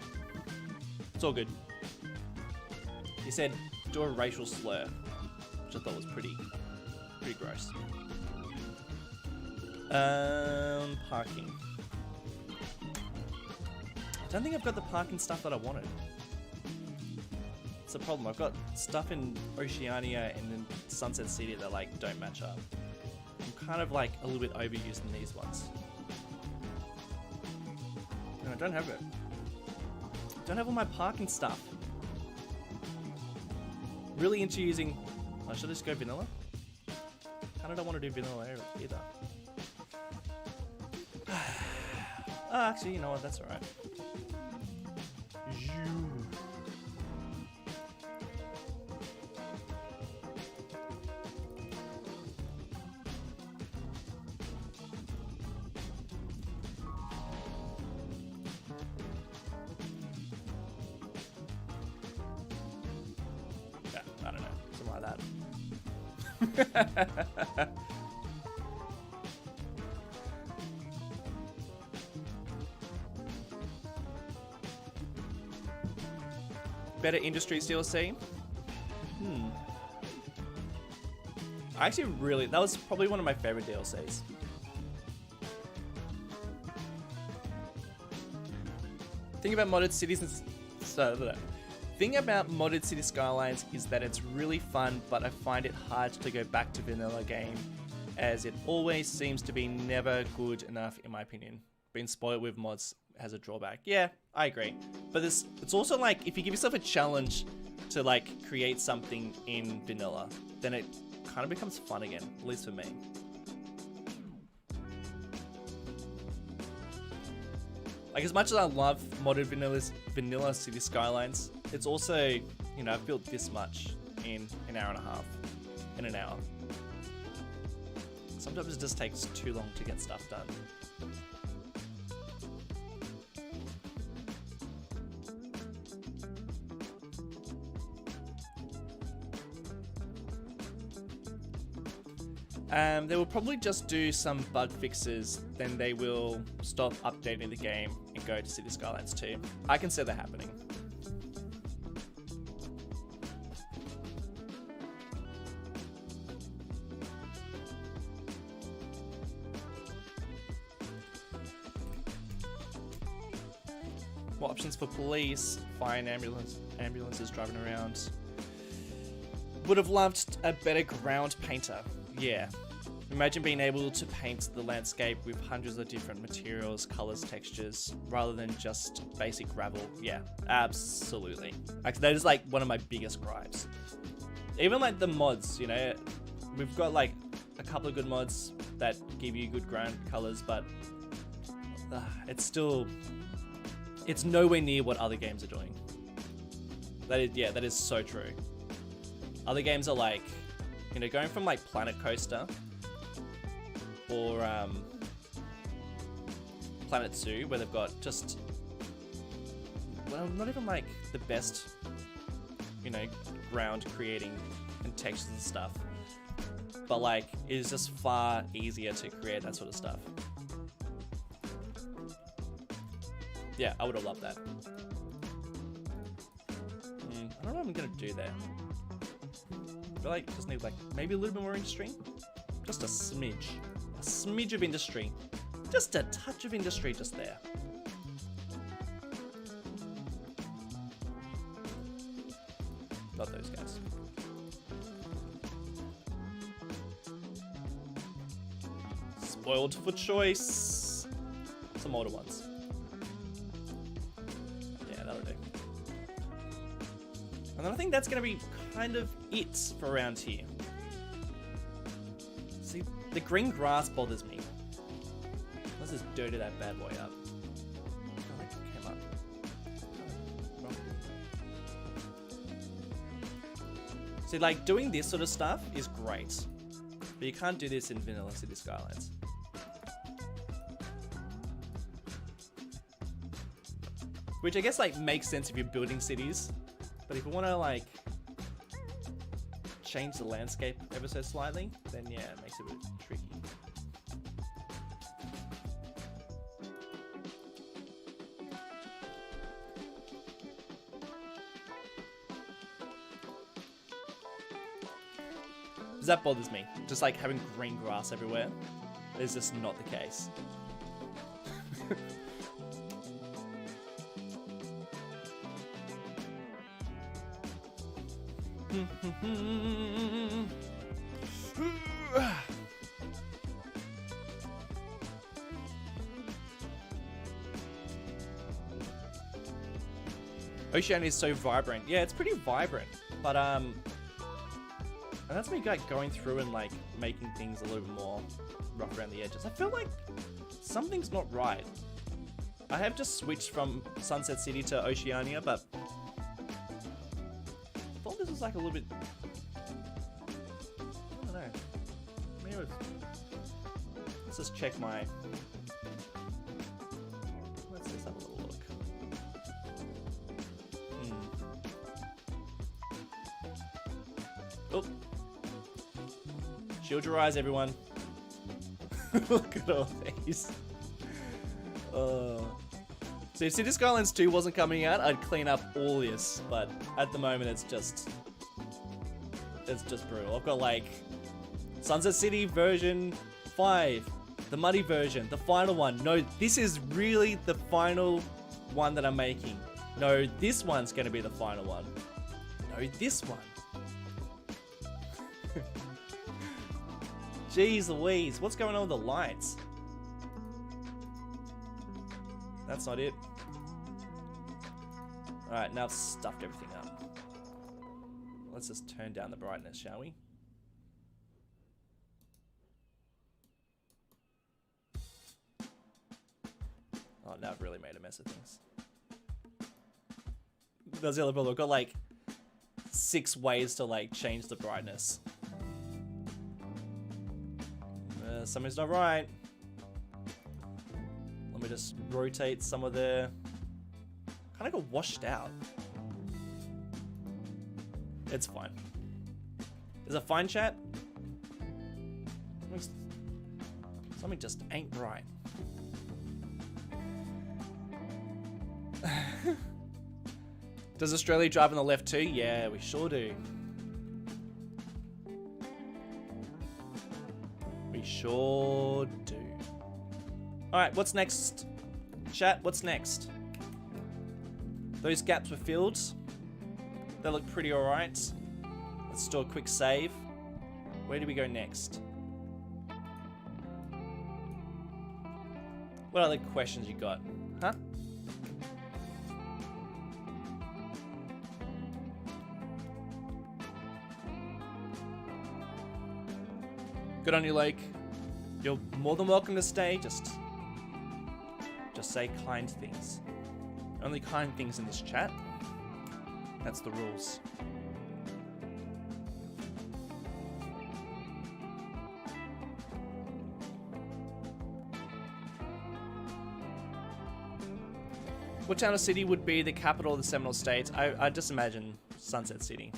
It's all good. He said, do a racial slur, which I thought was pretty gross. Parking. I don't think I've got the parking stuff that I wanted. It's a problem. I've got stuff in Oceania and in Sunset City that like don't match up. I'm kind of like a little bit overused in these ones. I don't have it. Don't have all my parking stuff. Really into using... Oh, should I just go vanilla? Kinda don't want to do vanilla either. Oh, actually, you know what? That's alright. Better Industries DLC? I actually really... That was probably one of my favorite DLCs. Thing about modded cities Skylines is that it's really fun, but I find it hard to go back to vanilla game, as it always seems to be never good enough in my opinion. Being spoiled with mods has a drawback. Yeah, I agree. But it's also like, if you give yourself a challenge to like create something in vanilla, then it kind of becomes fun again, at least for me. Like, as much as I love modded vanilla City Skylines, it's also, you know, I've built this much in an hour and a half, in an hour. Sometimes it just takes too long to get stuff done. They will probably just do some bug fixes, then they will stop updating the game and go to Cities Skylines 2. I can see that happening. What options for police, fire and ambulances driving around? Would have loved a better ground painter. Yeah. Imagine being able to paint the landscape with hundreds of different materials, colors, textures, rather than just basic gravel. Yeah, absolutely. Like, that is like one of my biggest gripes. Even like the mods, you know, we've got like a couple of good mods that give you good ground colors, but it's still, it's nowhere near what other games are doing. That is, yeah, that is so true. Other games are like, you know, going from like Planet Coaster or Planet Zoo, where they've got just, well, not even like the best, you know, ground creating and textures and stuff, but like it is just far easier to create that sort of stuff. Yeah, I would have loved that. I don't know what I'm gonna do there. I feel like just need like maybe a little bit more industry, just a smidge of industry, just a touch of industry just there. Not those guys. Spoiled for choice. Some older ones. Yeah, that'll do. And then I think that's going to be kind of it for around here. See, the green grass bothers me. Let's just dirty that bad boy up. Oh, that came up. See, like, doing this sort of stuff is great, but you can't do this in vanilla Cities Skylines. Which I guess, like, makes sense if you're building cities, but if you want to, like, change the landscape ever so slightly, then yeah, it makes it a bit tricky. That bothers me. Just like having green grass everywhere is just not the case. Oceania is so vibrant. Yeah, it's pretty vibrant, but and that's me like going through and like making things a little bit more rough around the edges. I feel like something's not right. I have just switched from Sunset City to Oceania, but I thought this was like a little bit, I don't know. Maybe let's just check my, let's just have a little look. Oh. Shield your eyes, everyone. Look at all these. So if Cities Skylines 2 wasn't coming out, I'd clean up all this. But at the moment, it's just brutal. I've got like Sunset City version 5, the muddy version, the final one. No, this is really the final one that I'm making. No, this one's going to be the final one. No, this one. Jeez Louise, what's going on with the lights? That's not it. Alright, now I've stuffed everything up. Let's just turn down the brightness, shall we? Oh, now I've really made a mess of things. That's the other problem. I've got like 6 ways to like change the brightness. Something's not right. Let me just rotate some of the... Kind of got washed out. It's fine. Is it fine, chat? Something just ain't right. Does Australia drive on the left too? Yeah, we sure do. We sure do. Alright, what's next? Chat, what's next? Those gaps were filled. They look pretty alright. Let's do a quick save. Where do we go next? What other questions you got? Huh? Good on you, Lake. You're more than welcome to stay. Just say kind things. Only kind things in this chat. That's the rules. What town or city would be the capital of the Seminole States? I just imagine Sunset City.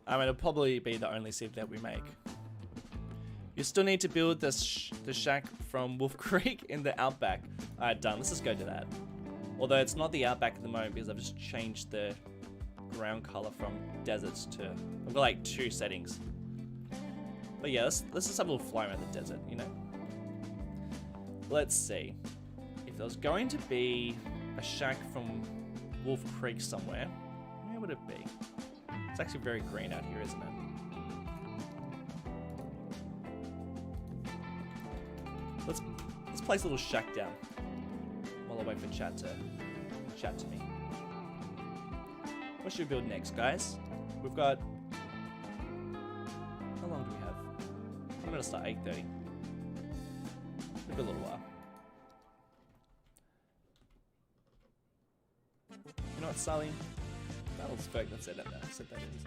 I mean, it'll probably be the only city that we make. You still need to build the shack from Wolf Creek in the Outback. Alright, done. Let's just go to that. Although it's not the Outback at the moment because I've just changed the ground color from deserts to... I've got like 2 settings. But yeah, let's just have a little fly around the desert, you know? Let's see. If there was going to be a shack from Wolf Creek somewhere, where would it be? It's actually very green out here, isn't it? Let's place a little shack down while I wait for chat to me. What should we build next, guys? We've got... How long do we have? I'm gonna start 8:30. We've got a little while. You know what, Sally? That was fake. That's it. I said that is.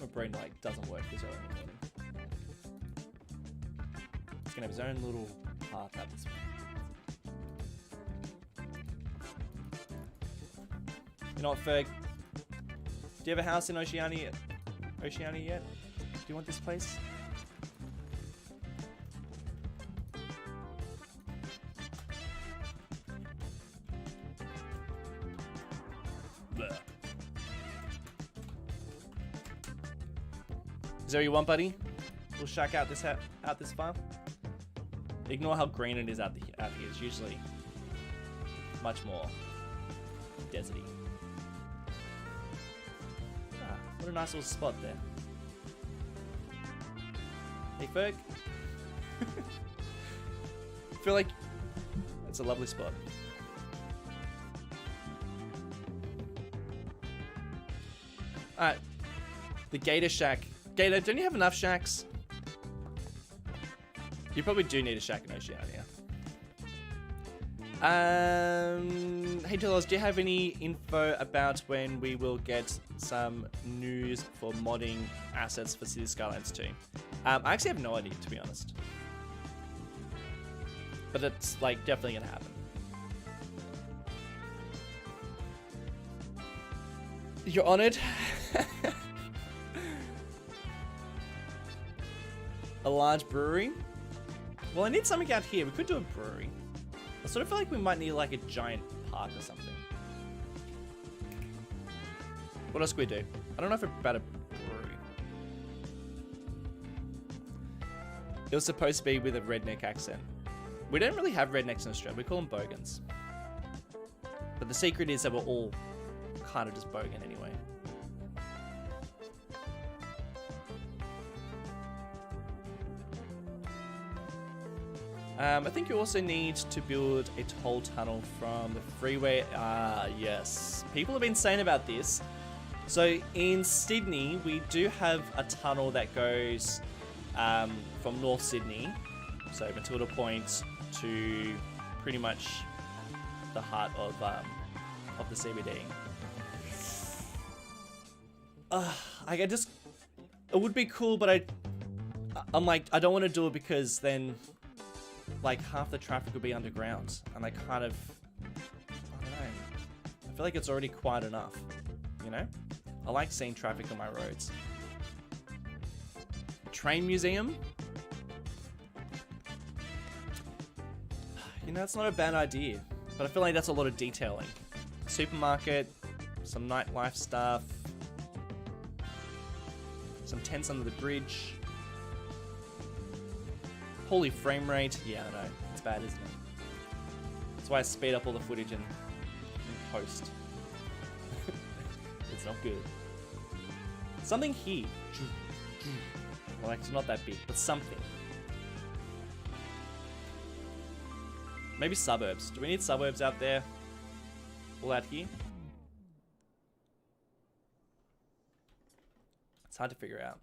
My brain like doesn't work this early in the morning. It's gonna have his own little path out this way. You know what, Ferg? Do you have a house in Oceania yet? Do you want this place? Bleh. Is that what you want, buddy? We'll shack out this far. Ignore how green it is out here. It's usually much more deserty. Ah, what a nice little spot there. Hey, Ferg. I feel like it's a lovely spot. Alright. The Gator Shack. Gator, don't you have enough shacks? You probably do need a shack in Oceania. Hey Telos, do you have any info about when we will get some news for modding assets for Cities Skylines 2? I actually have no idea, to be honest. But it's like definitely gonna happen. You're honored. A large brewery? Well, I need something out here. We could do a brewery. I sort of feel like we might need like a giant park or something. What else could we do? I don't know if it's about a brewery. It was supposed to be with a redneck accent. We don't really have rednecks in Australia. We call them bogans. But the secret is that we're all kind of just bogan anyway. I think you also need to build a toll tunnel from the freeway. Yes. People have been saying about this. So in Sydney, we do have a tunnel that goes from North Sydney, so Matilda Point, to pretty much the heart of the CBD. It would be cool, but I'm like, I don't want to do it because then like half the traffic will be underground, and I kind of, I don't know, I feel like it's already quite enough, you know? I like seeing traffic on my roads. train museum. You know, that's not a bad idea, but I feel like that's a lot of detailing. Supermarket, some nightlife stuff, some tents under the bridge. Holy frame rate. Yeah, I know. It's bad, isn't it? That's why I speed up all the footage in post. It's not good. Something here. Well, it's not that big, but something. Maybe suburbs. Do we need suburbs out there? All out here? It's hard to figure out.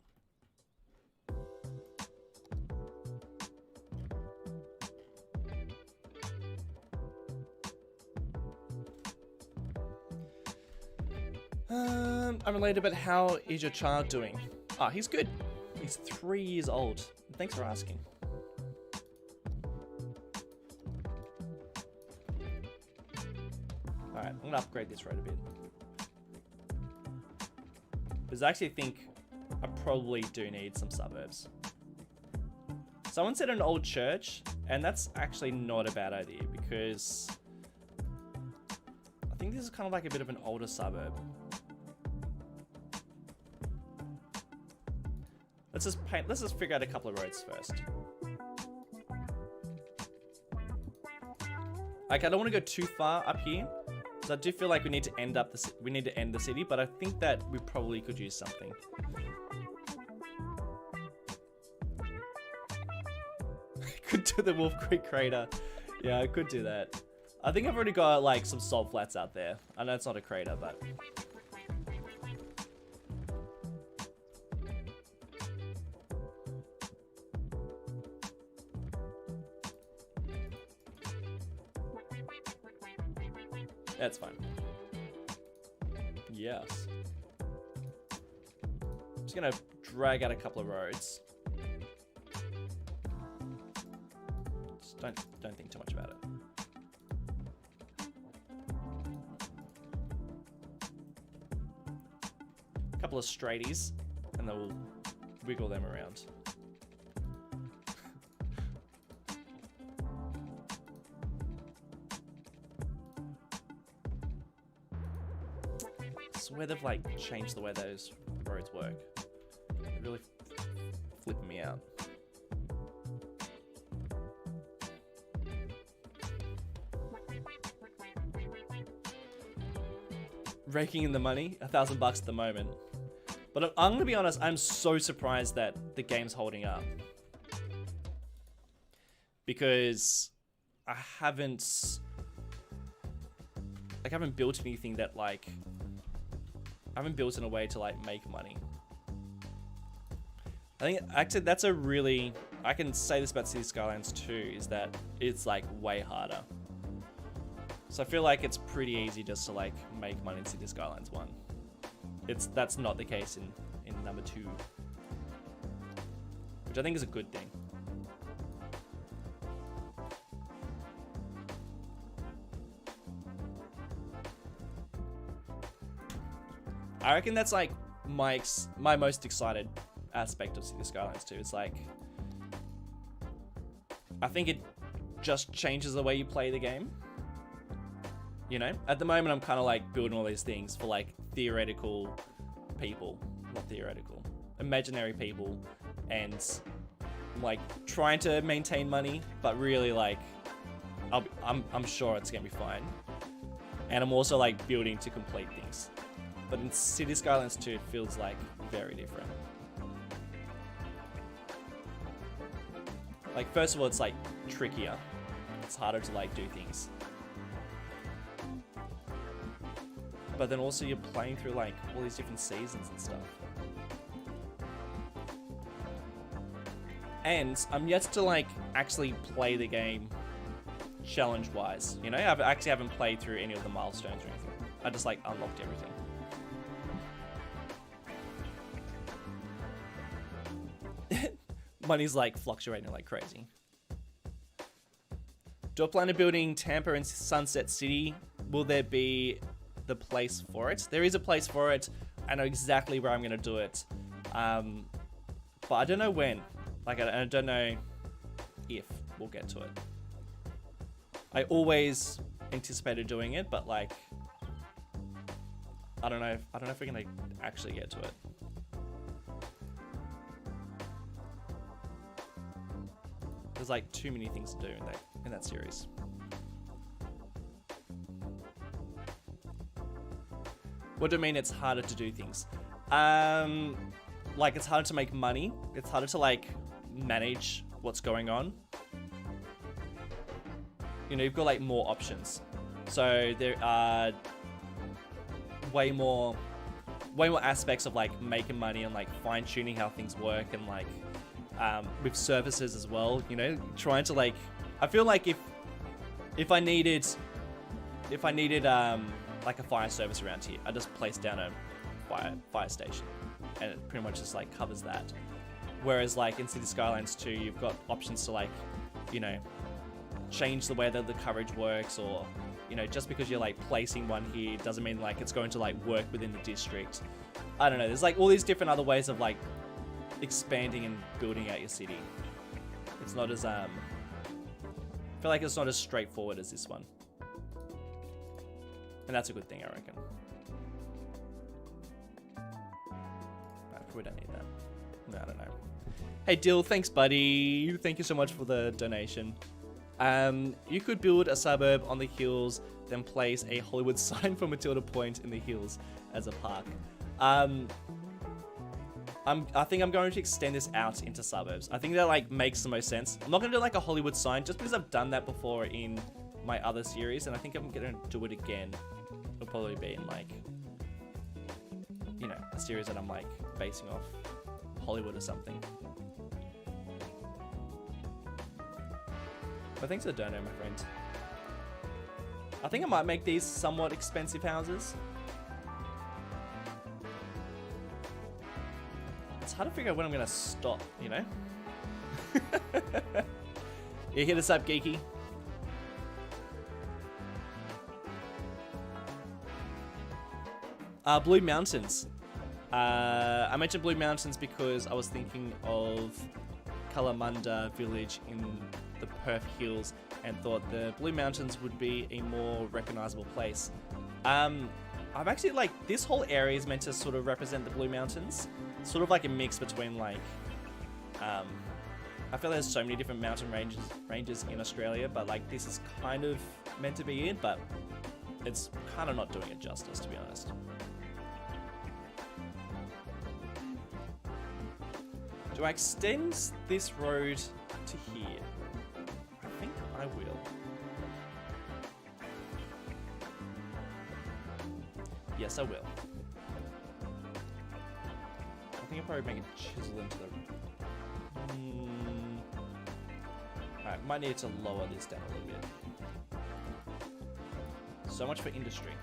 Unrelated, but how is your child doing? Ah, he's good. He's 3 years old. Thanks for asking. Alright, I'm gonna upgrade this road a bit. Because I actually think I probably do need some suburbs. Someone said an old church, and that's actually not a bad idea because I think this is kind of like a bit of an older suburb. Let's just figure out a couple of roads first. Like, I don't want to go too far up here, because I do feel like we need to end the city, but I think that we probably could use something. Could do the Wolf Creek crater. Yeah, I could do that. I think I've already got like some salt flats out there. I know it's not a crater, but that's fine. Yes. I'm just gonna drag out a couple of roads. Just don't think too much about it. A couple of straighties, and then we'll wiggle them around. So where they've like changed the way those roads work, it really flipping me out. Raking in the money, $1,000 at the moment. But I'm gonna be honest, I'm so surprised that the game's holding up. Because I haven't built anything that like, I haven't built in a way to like make money. I think actually that's a really, I can say this about Cities Skylines 2, is that it's like way harder. So I feel like it's pretty easy just to like make money in Cities Skylines 1. That's not the case in number 2. Which I think is a good thing. I reckon that's like my most excited aspect of Cities Skylines 2. It's like, I think it just changes the way you play the game. You know, at the moment I'm kind of like building all these things for like theoretical people, not theoretical, imaginary people, and like trying to maintain money, but really like I'm sure it's gonna be fine. And I'm also like building to complete things. But in Cities Skylines 2 it feels like very different. Like first of all, it's like trickier. It's harder to like do things. But then also you're playing through like all these different seasons and stuff. And I'm yet to like actually play the game challenge wise. You know, I actually haven't played through any of the milestones or anything. I just like unlocked everything. Money's like fluctuating like crazy. Do I plan on building Tampa and Sunset City? Will there be the place for it? There is a place for it. I know exactly where I'm going to do it. but I don't know when. Like, I don't know if we'll get to it. I always anticipated doing it, but like, I don't know if we're gonna actually get to it. There's like too many things to do in that series. What do you mean it's harder to do things? Like, it's harder to make money. It's harder to like manage what's going on. You know, you've got like more options. So there are way more aspects of like making money and like fine tuning how things work, and like with services as well, you know, trying to like, I feel like if I needed like a fire service around here, I just place down a fire station and it pretty much just like covers that. Whereas like in City Skylines 2, you've got options to like, you know, change the way that the coverage works, or, you know, just because you're like placing one here doesn't mean like it's going to like work within the district. I don't know, there's like all these different other ways of like expanding and building out your city. It's not as I feel like it's not as straightforward as this one, and that's a good thing, I reckon. We don't need that. No, I don't know. Hey Dill, thanks buddy. Thank you so much for the donation. You could build a suburb on the hills, then place a Hollywood sign for Matilda Point in the hills as a park. I think I'm going to extend this out into suburbs. I think that like makes the most sense. I'm not going to do like a Hollywood sign just because I've done that before in my other series, and I think I'm going to do it again. It'll probably be in like, you know, a series that I'm like basing off Hollywood or something. But thanks for the dono, my friend. I think I might make these somewhat expensive houses. It's hard to figure out when I'm gonna stop, you know? Yeah, hit us up, Geeky. Blue Mountains. I mentioned Blue Mountains because I was thinking of Kalamunda village in the Perth Hills and thought the Blue Mountains would be a more recognizable place. I've actually, like, this whole area is meant to sort of represent the Blue Mountains. Sort of like a mix between, like, I feel there's so many different mountain ranges in Australia, but, like, this is kind of meant to be it, but it's kind of not doing it justice, to be honest. Do I extend this road to here? I think I will. Yes, I will. I think I'll probably make a chisel into the... Alright, might need to lower this down a little bit. So much for industry.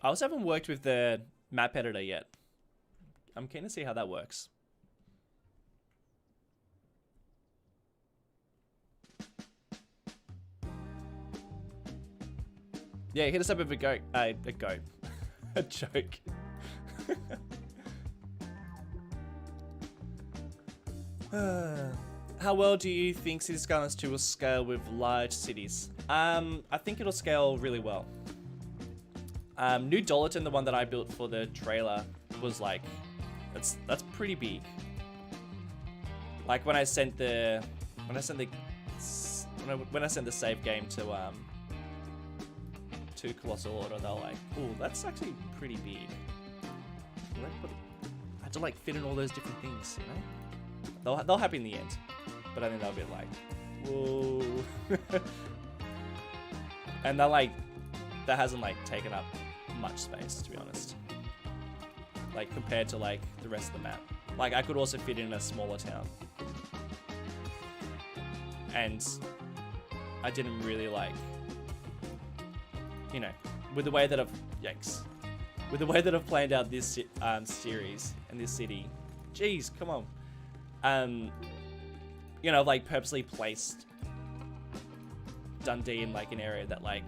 I also haven't worked with the map editor yet. I'm keen to see how that works. Yeah, hit us up if a joke. A joke. How well do you think Cities Skylines 2 will scale with large cities? I think it'll scale really well. New Dollarton, the one that I built for the trailer, was like, that's pretty big. Like when I sent the save game to Colossal Order, they're like, oh, that's actually pretty big. I had to like fit in all those different things, you know? They'll happy in the end, but I think they'll be like, whoa. And they're like, that hasn't like taken up much space, to be honest. Like compared to like the rest of the map. Like I could also fit in a smaller town. And I didn't really like, you know, with the way that I've Yikes. With the way that I've planned out this series and this city, jeez, come on. You know, like purposely placed Dundee in like an area that like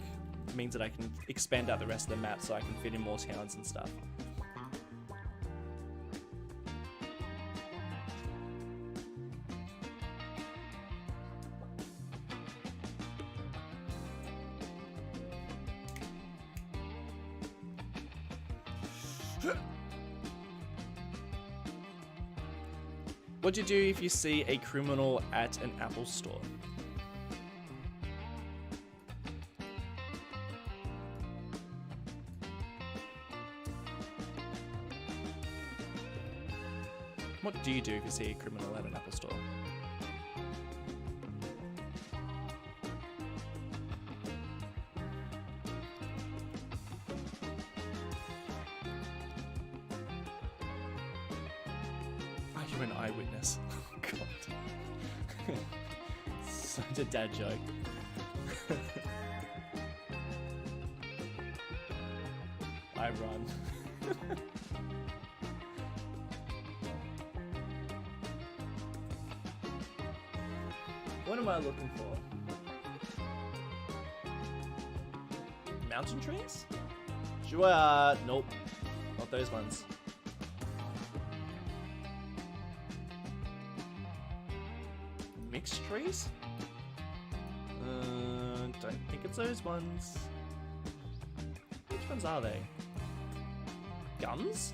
means that I can expand out the rest of the map so I can fit in more towns and stuff. What do you do if you see a criminal at an Apple store? What do you do if you see a criminal at an Apple store? Are you an eyewitness? Oh, God. Such a dad joke. I run. What am I looking for? Mountain trees? Sure. Nope. Not those ones. Mixed trees? Don't think it's those ones. Which ones are they? Guns?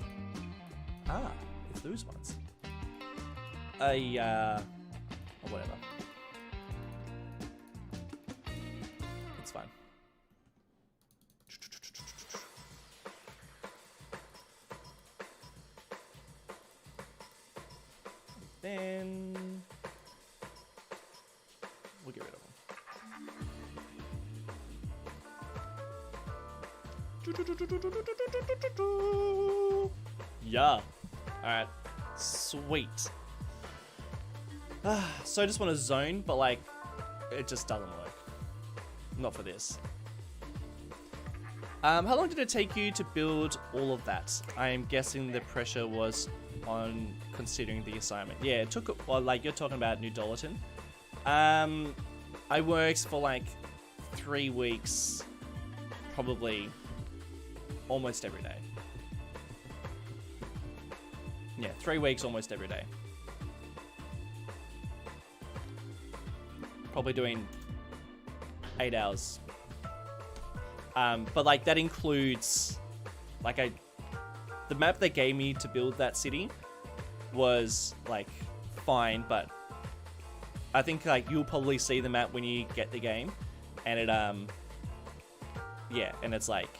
Ah, it's those ones. Or whatever. It's fine. Then we'll get rid of them. Yeah. Alright. Sweet. So I just want a zone, but like, it just doesn't work. Not for this. How long did it take you to build all of that? I am guessing the pressure was on considering the assignment. Yeah, it took, well, like you're talking about New Dollarton. I worked for like 3 weeks, probably almost every day. Yeah, 3 weeks almost every day. Probably doing 8 hours. But like that includes, like the map they gave me to build that city was like fine, but I think like you'll probably see the map when you get the game, and it yeah, and it's like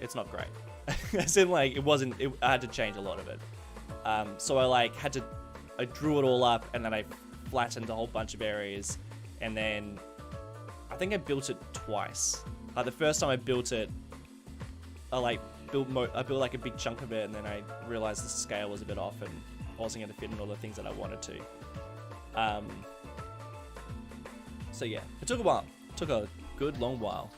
it's not great. As in like I had to change a lot of it. So I drew it all up, and then I flattened a whole bunch of areas, and then I think I built it twice. The first time I built it, I built like a big chunk of it, and then I realized the scale was a bit off and I wasn't going to fit in all the things that I wanted to. So yeah, it took a while. It took a good long while.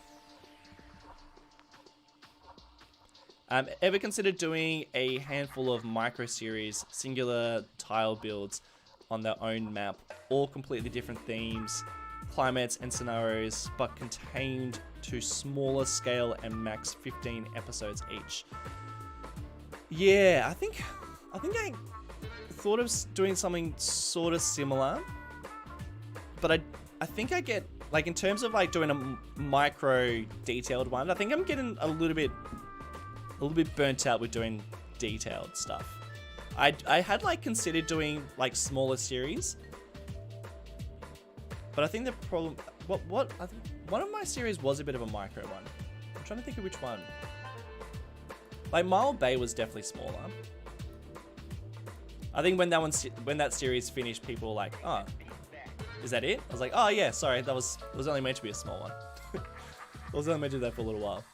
Ever considered doing a handful of micro series, singular tile builds on their own map, all completely different themes, climates and scenarios, but contained to smaller scale and max 15 episodes each? Yeah, I think I thought of doing something sort of similar, but I think I get, like, in terms of like doing a micro detailed one, I think I'm getting a little bit burnt out with doing detailed stuff. I had like considered doing like smaller series, but I think the problem, I think one of my series was a bit of a micro one. I'm trying to think of which one. Like Mile Bay was definitely smaller. I think when that series finished, people were like, "Oh, is that it?" I was like, "Oh yeah, sorry, it was only meant to be a small one." I was only meant to do that for a little while.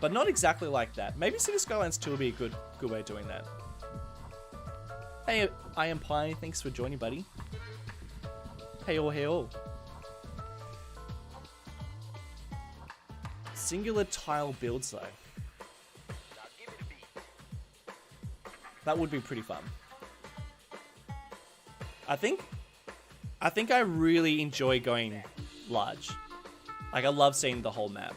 But not exactly like that. Maybe City Skylines 2 will be a good way of doing that. Hey, I am Pie. Thanks for joining, buddy. Hey all, hey all. Singular tile builds though. That would be pretty fun. I think I really enjoy going large. Like I love seeing the whole map.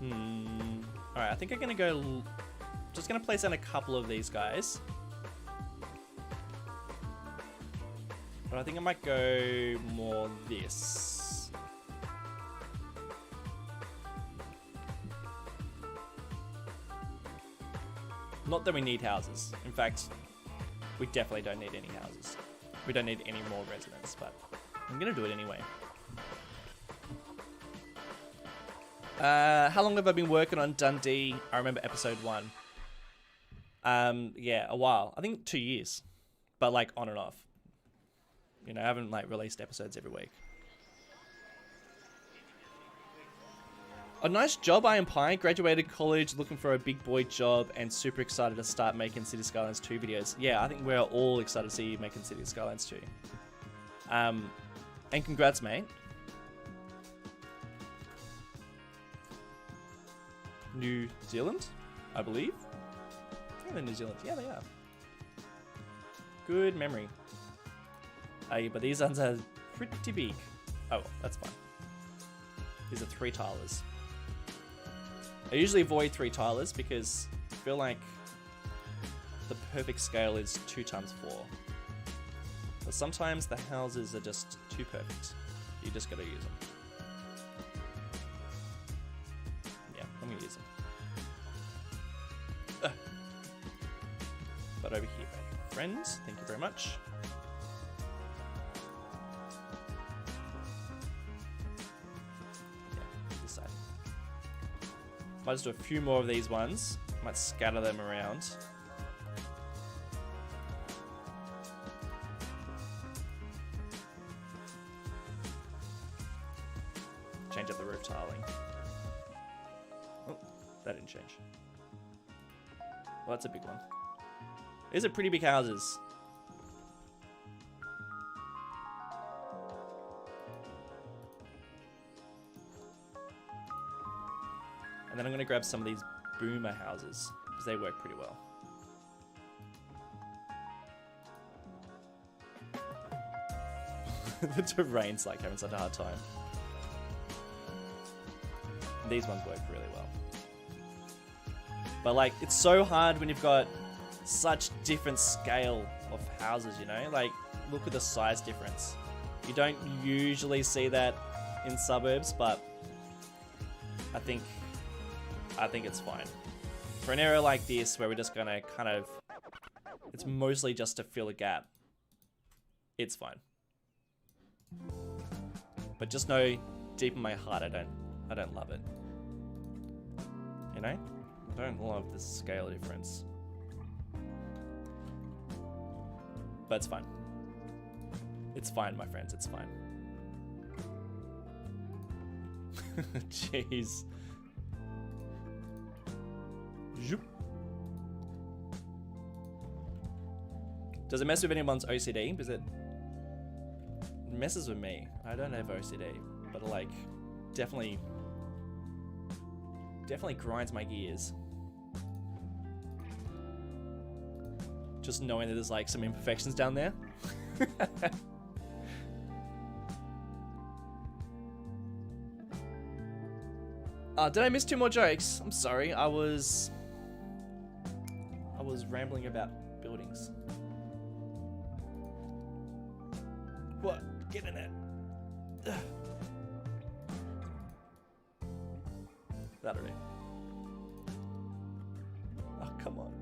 Alright, I think I'm gonna go... Just gonna place down a couple of these guys. But I think I might go more this. Not that we need houses. In fact, we definitely don't need any houses. We don't need any more residents, but I'm gonna do it anyway. How long have I been working on Dundee? I remember episode 1. Yeah, a while. I think 2 years, but like on and off. You know, I haven't like released episodes every week. A nice job, I am Pie. Graduated college, looking for a big boy job, and super excited to start making City Skylines 2 videos. Yeah, I think we're all excited to see you making City Skylines 2. And congrats, mate. New Zealand, I believe. I think they're New Zealand. Yeah, they are. Good memory. But these ones are pretty big. Oh, that's fine. These are 3 tilers. I usually avoid 3 tilers because I feel like the perfect scale is 2 times 4. But sometimes the houses are just too perfect. You just gotta use them. Yeah, I'm gonna use them. But over here, friends, thank you very much. Might just do a few more of these ones. Might scatter them around. Change up the roof tiling. Oh, that didn't change. Well, that's a big one. These are pretty big houses. And then I'm going to grab some of these boomer houses, because they work pretty well. The terrain's like having such a hard time. These ones work really well. But like, it's so hard when you've got such different scale of houses, you know? Like, look at the size difference. You don't usually see that in suburbs, but I think it's fine. For an area like this, where we're just gonna kind of... It's mostly just to fill a gap. It's fine. But just know, deep in my heart, I don't love it. You know? I don't love the scale difference. But it's fine. It's fine, my friends, it's fine. Jeez. Zoop. Does it mess with anyone's OCD? Because it messes with me. I don't have OCD, but it like definitely grinds my gears. Just knowing that there's like some imperfections down there. Did I miss 2 more jokes? I'm sorry, I was rambling about buildings. What? Get in it. Ugh. That'll do. Oh, come on.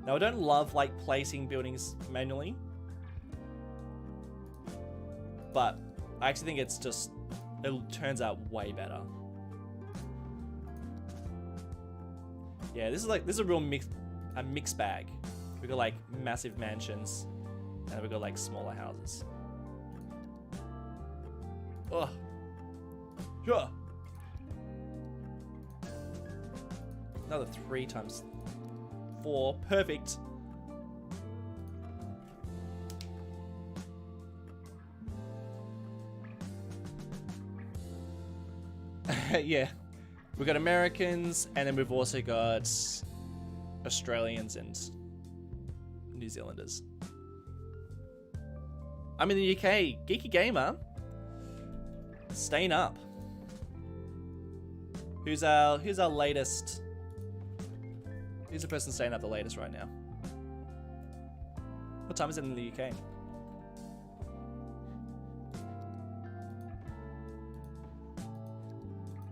Now, I don't love like placing buildings manually, but I actually think it's just, it turns out way better. Yeah, this is a real mixed bag. We got like massive mansions, and we got like smaller houses. Oh, sure. Another 3 times 4, perfect. Yeah. We've got Americans, and then we've also got Australians and New Zealanders. I'm in the UK. Geeky Gamer. Staying up. Who's our latest? Who's the person staying up the latest right now? What time is it in the UK?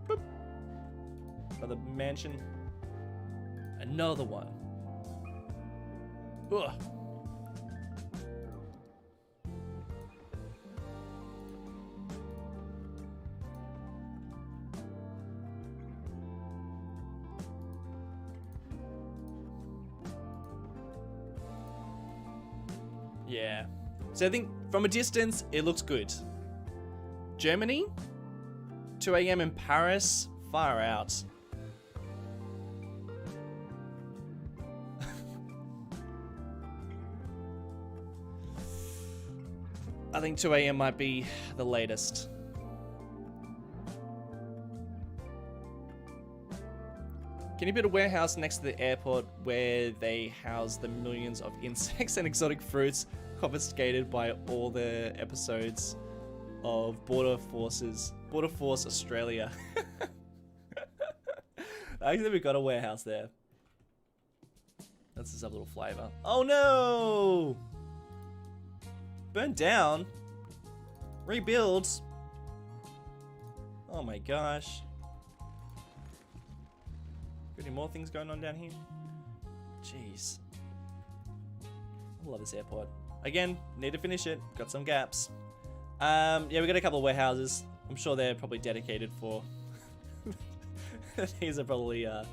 Boop. Another mansion. Another one. Ugh. Yeah. So I think from a distance, it looks good. Germany? 2 a.m. in Paris? Far out. I think 2 a.m. might be the latest. Can you build a warehouse next to the airport where they house the millions of insects and exotic fruits confiscated by all the episodes of Border Force Australia? I think we've got a warehouse there. That's just a little flavor. Oh no! Burn down? Rebuild? Oh my gosh. Got any more things going on down here? Jeez. I love this airport. Again, need to finish it. Got some gaps. Yeah, we got a couple of warehouses. I'm sure they're probably dedicated for... These are probably... Oh,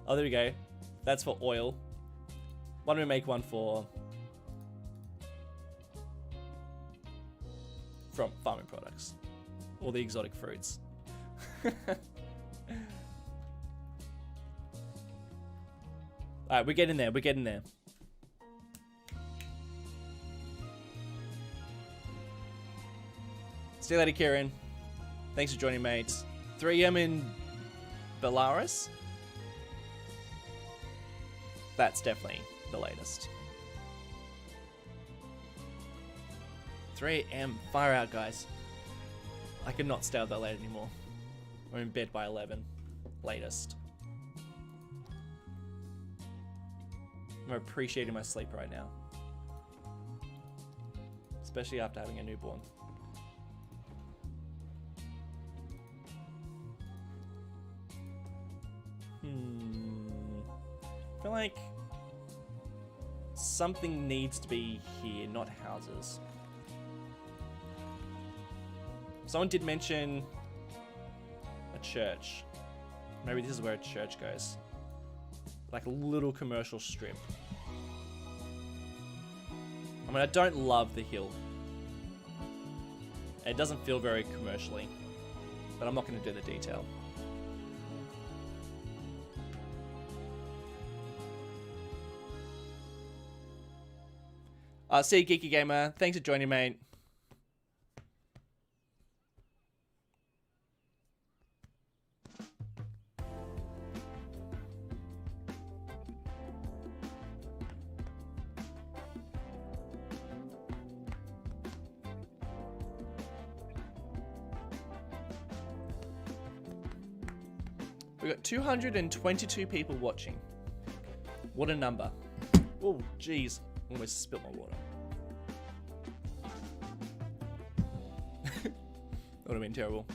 there we go. That's for oil. Why don't we make one for... from farming products. Or the exotic fruits. Alright, we're getting there. We're getting there. See you later, Kieran. Thanks for joining, mates. 3 a.m. in Belarus? That's definitely the latest. 3 a.m. Fire out, guys. I cannot stay out that late anymore. We're in bed by 11. Latest. I'm appreciating my sleep right now. Especially after having a newborn. I feel like something needs to be here, not houses. Someone did mention a church. Maybe this is where a church goes. Like a little commercial strip. I mean, I don't love the hill. It doesn't feel very commercially. But I'm not going to do the detail. See you, Geeky Gamer. Thanks for joining, mate. We've got 222 people watching. What a number. Oh, jeez. Almost spilled my water. That would have been terrible.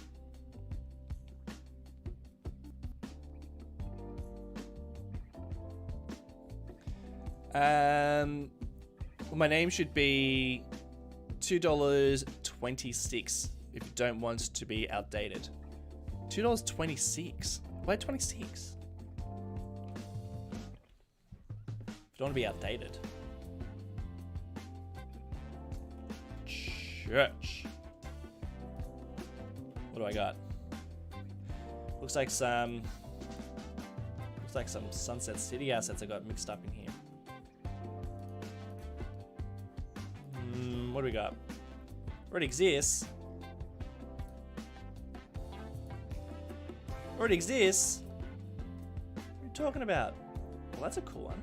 Well, my name should be $2.26 if you don't want to be outdated. $2.26. Why 26? If you don't want to be outdated. Church. What do I got? Looks like some Sunset City assets I got mixed up in here. What do we got? Already exists. Already exists? What are you talking about? Well, that's a cool one.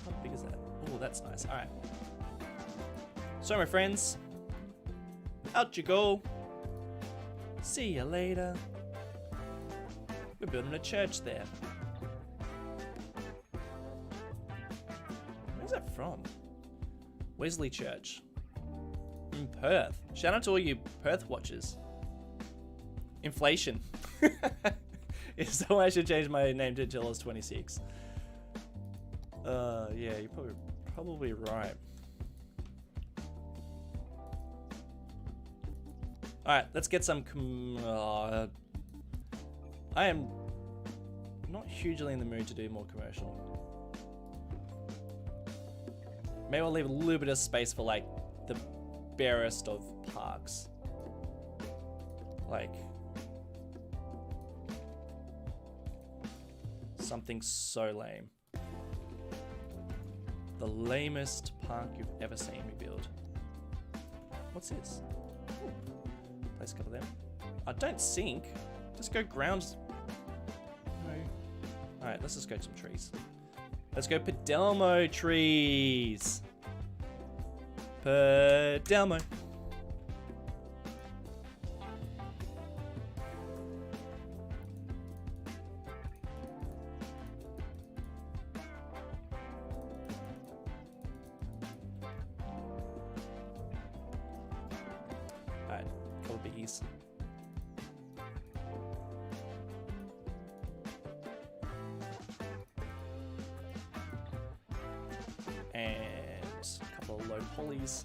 How big is that? Oh, that's nice. Alright. So, my friends, out you go. See you later. We're building a church there. Where's that from? Wesley Church. In Perth. Shout out to all you Perth watchers. Inflation. Is that why I should change my name to until I was 26? Yeah, you're probably right. Alright, let's get some I am not hugely in the mood to do more commercial. Maybe I'll leave a little bit of space for like the barest of parks. Like something so lame. The lamest park you've ever seen me build. What's this? Ooh. Place a couple of them. Don't sink. Just go ground. No. Alright, let's just go to some trees. Let's go Padelmo trees. Padelmo. Alright, couple biggies. And a couple of low polys.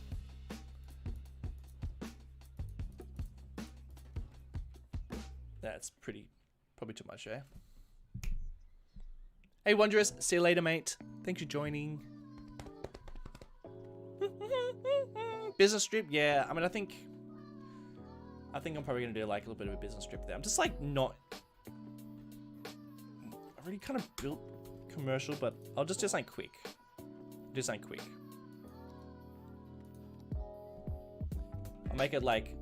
That's probably too much, eh? Hey, Wondrous, see you later, mate. Thanks for joining. Business trip, yeah. I mean, I think I'm probably gonna do like a little bit of a business trip there. I'm just like not. I've already kind of built commercial, but I'll just do something quick. Do something quick. I'll make it like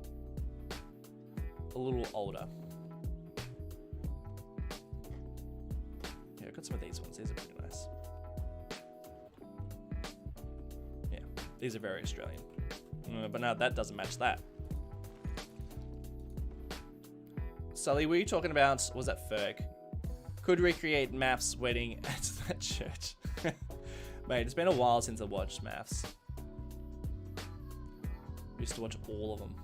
a little older. Yeah, I've got some of these ones. These are pretty nice. Yeah, these are very Australian. But now that doesn't match that. Sully, were you talking about, was that Ferg? Could recreate Math's wedding at that church. Mate, it's been a while since I watched Maths. Used to watch all of them.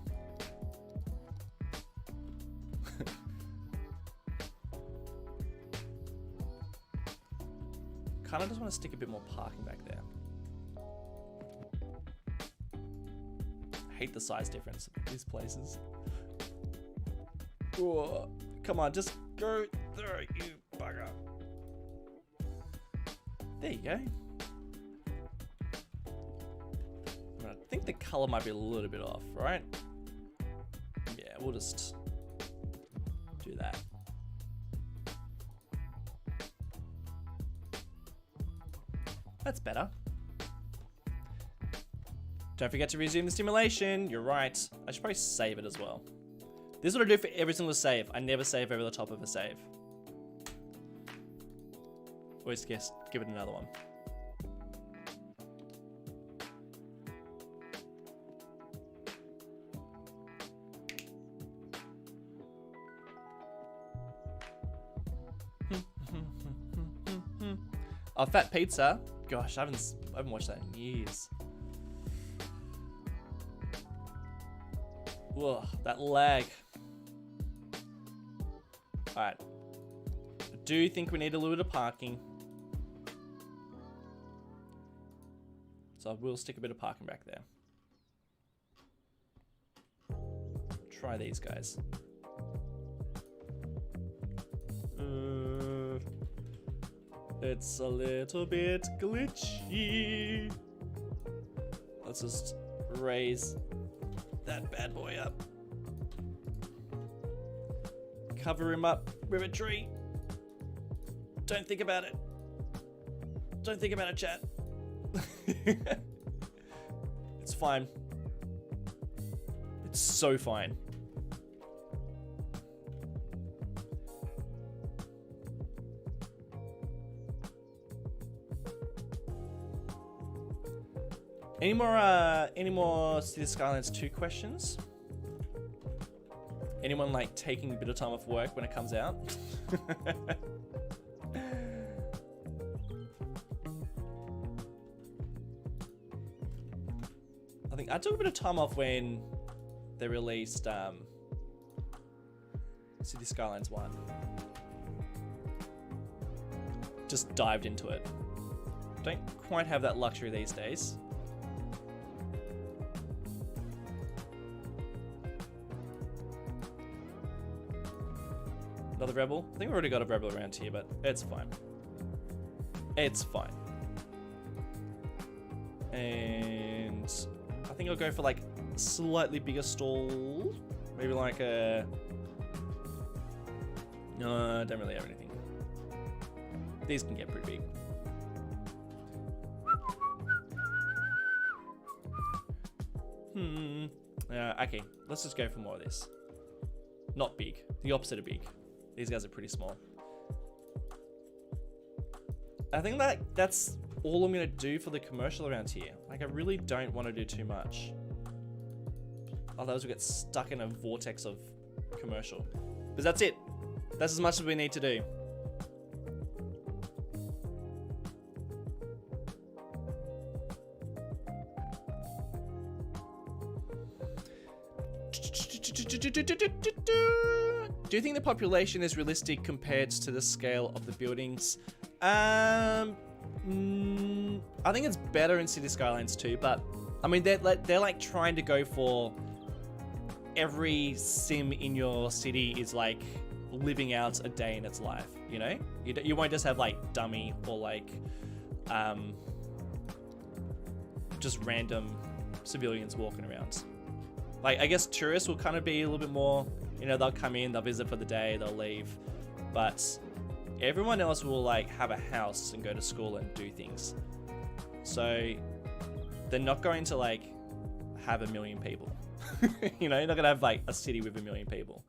Kind of just want to stick a bit more parking back there. I hate the size difference of these places. Whoa. Come on, just go there, you bugger. There you go. I think the color might be a little bit off, right? Yeah, we'll just do that. That's better. Don't forget to resume the simulation. You're right. I should probably save it as well. This is what I do for every single save. I never save over the top of a save. Always guess, give it another one. Oh, Fat Pizza. Gosh, I haven't watched that in years. Whoa, that lag. Alright. I do think we need a little bit of parking. So I will stick a bit of parking back there. Try these guys. It's a little bit glitchy. Let's just raise that bad boy up. Cover him up with a tree. Don't think about it. Don't think about it, chat. It's fine. so fine. Any more Cities Skylines 2 questions? Anyone like taking a bit of time off work when it comes out? I think I took a bit of time off when they released Cities Skylines 1. Just dived into it. Don't quite have that luxury these days. Another rebel? I think we've already got a rebel around here, but it's fine. It's fine. And I think I'll go for like a slightly bigger stall. Maybe like a... No, I don't really have anything. These can get pretty big. Okay, let's just go for more of this. Not big. The opposite of big. These guys are pretty small. I think that's all I'm gonna do for the commercial around here. Like, I really don't want to do too much. Otherwise we get stuck in a vortex of commercial. But that's it. That's as much as we need to do. Do you think the population is realistic compared to the scale of the buildings? I think it's better in Cities Skylines 2, but I mean they're like trying to go for every sim in your city is like living out a day in its life. You know, you won't just have like dummy or like just random civilians walking around. Like, I guess tourists will kind of be a little bit more, you know, they'll come in, they'll visit for the day, they'll leave. But everyone else will like have a house and go to school and do things. So they're not going to like have 1 million people. You know, you're not going to have like a city with 1 million people.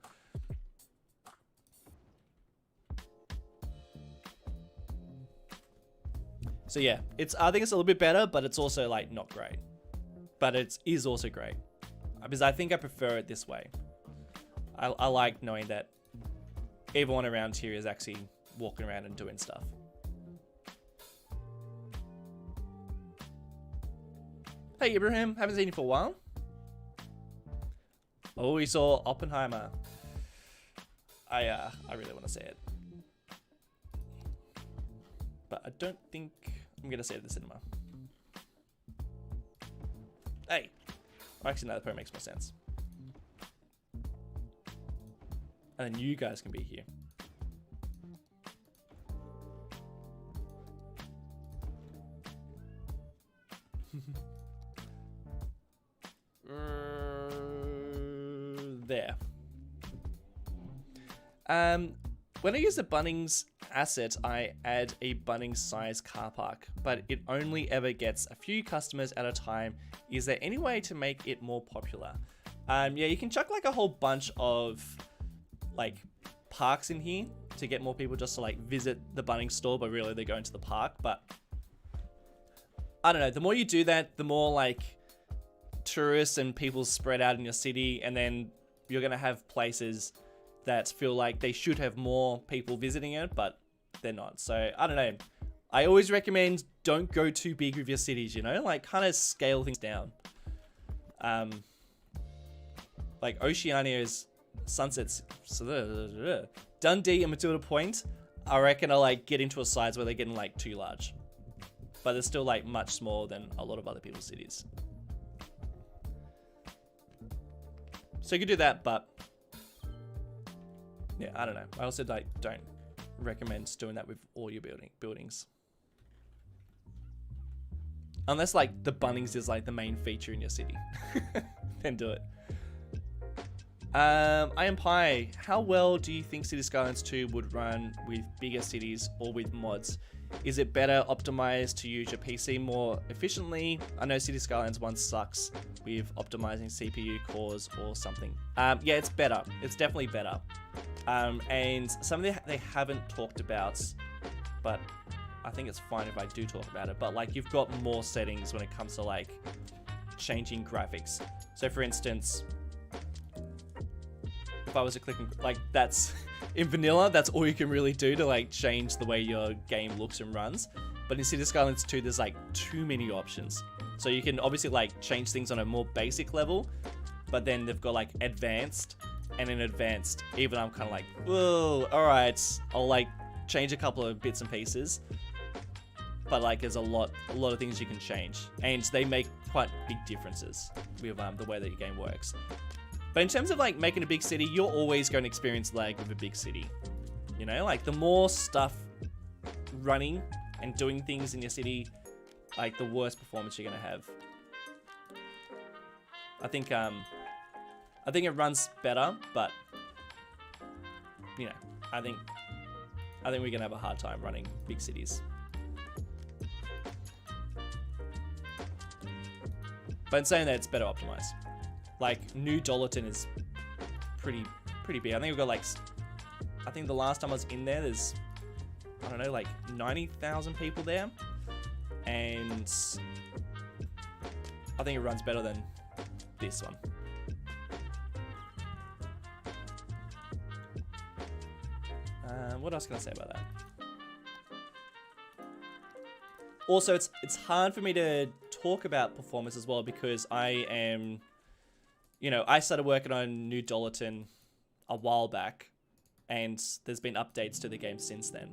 So yeah, I think it's a little bit better, but it's also like not great. But it is also great. Because I think I prefer it this way. I like knowing that everyone around here is actually walking around and doing stuff. Hey Ibrahim, haven't seen you for a while. Oh, we saw Oppenheimer. I really want to see it. But I don't think I'm going to see it at the cinema. Hey. Actually, no, that probably makes more sense. And then you guys can be here. There. When I use the Bunnings asset, I add a Bunnings size car park, but it only ever gets a few customers at a time. Is there any way to make it more popular? Yeah, you can chuck like a whole bunch of like parks in here to get more people just to like visit the Bunnings store, but really they're going to the park. But I don't know, the more you do that, the more like tourists and people spread out in your city, and then you're gonna have places that feel like they should have more people visiting it, but they're not. So I don't know. I always recommend don't go too big with your cities, you know, like kind of scale things down. Like Oceania's Sunsets, Dundee and Matilda Point, I reckon are like get into a size where they're getting like too large, but they're still like much smaller than a lot of other people's cities. So you could do that, but yeah, I don't know. I also like don't recommend doing that with all your buildings. Unless like the Bunnings is like the main feature in your city. Then do it. I am Pi. How well do you think Cities Skylines 2 would run with bigger cities or with mods? Is it better optimized to use your PC more efficiently? I know Cities Skylines 1 sucks with optimizing CPU cores or something. Yeah, it's better. It's definitely better. And something they haven't talked about, but I think it's fine if I do talk about it, but like you've got more settings when it comes to like changing graphics. So for instance, if I was to click, like that's in vanilla, that's all you can really do to like change the way your game looks and runs. But in Cities Skylines 2, there's like too many options. So you can obviously like change things on a more basic level, but then they've got like advanced, and in advanced, even I'm kind of like, whoa, all right, I'll like change a couple of bits and pieces. But like there's a lot of things you can change, and they make quite big differences with the way that your game works. But in terms of like making a big city, you're always going to experience lag with a big city. You know, like the more stuff running and doing things in your city, like the worse performance you're going to have. I think it runs better, but you know, I think we're going to have a hard time running big cities. But in saying that, it's better optimized. Like, New Dollarton is pretty big. I think we've got like, I think the last time I was in there, there's, I don't know, like 90,000 people there. And I think it runs better than this one. What else can I say about that? Also, it's hard for me to talk about performance as well because I am, you know, I started working on New Dollarton a while back, and there's been updates to the game since then.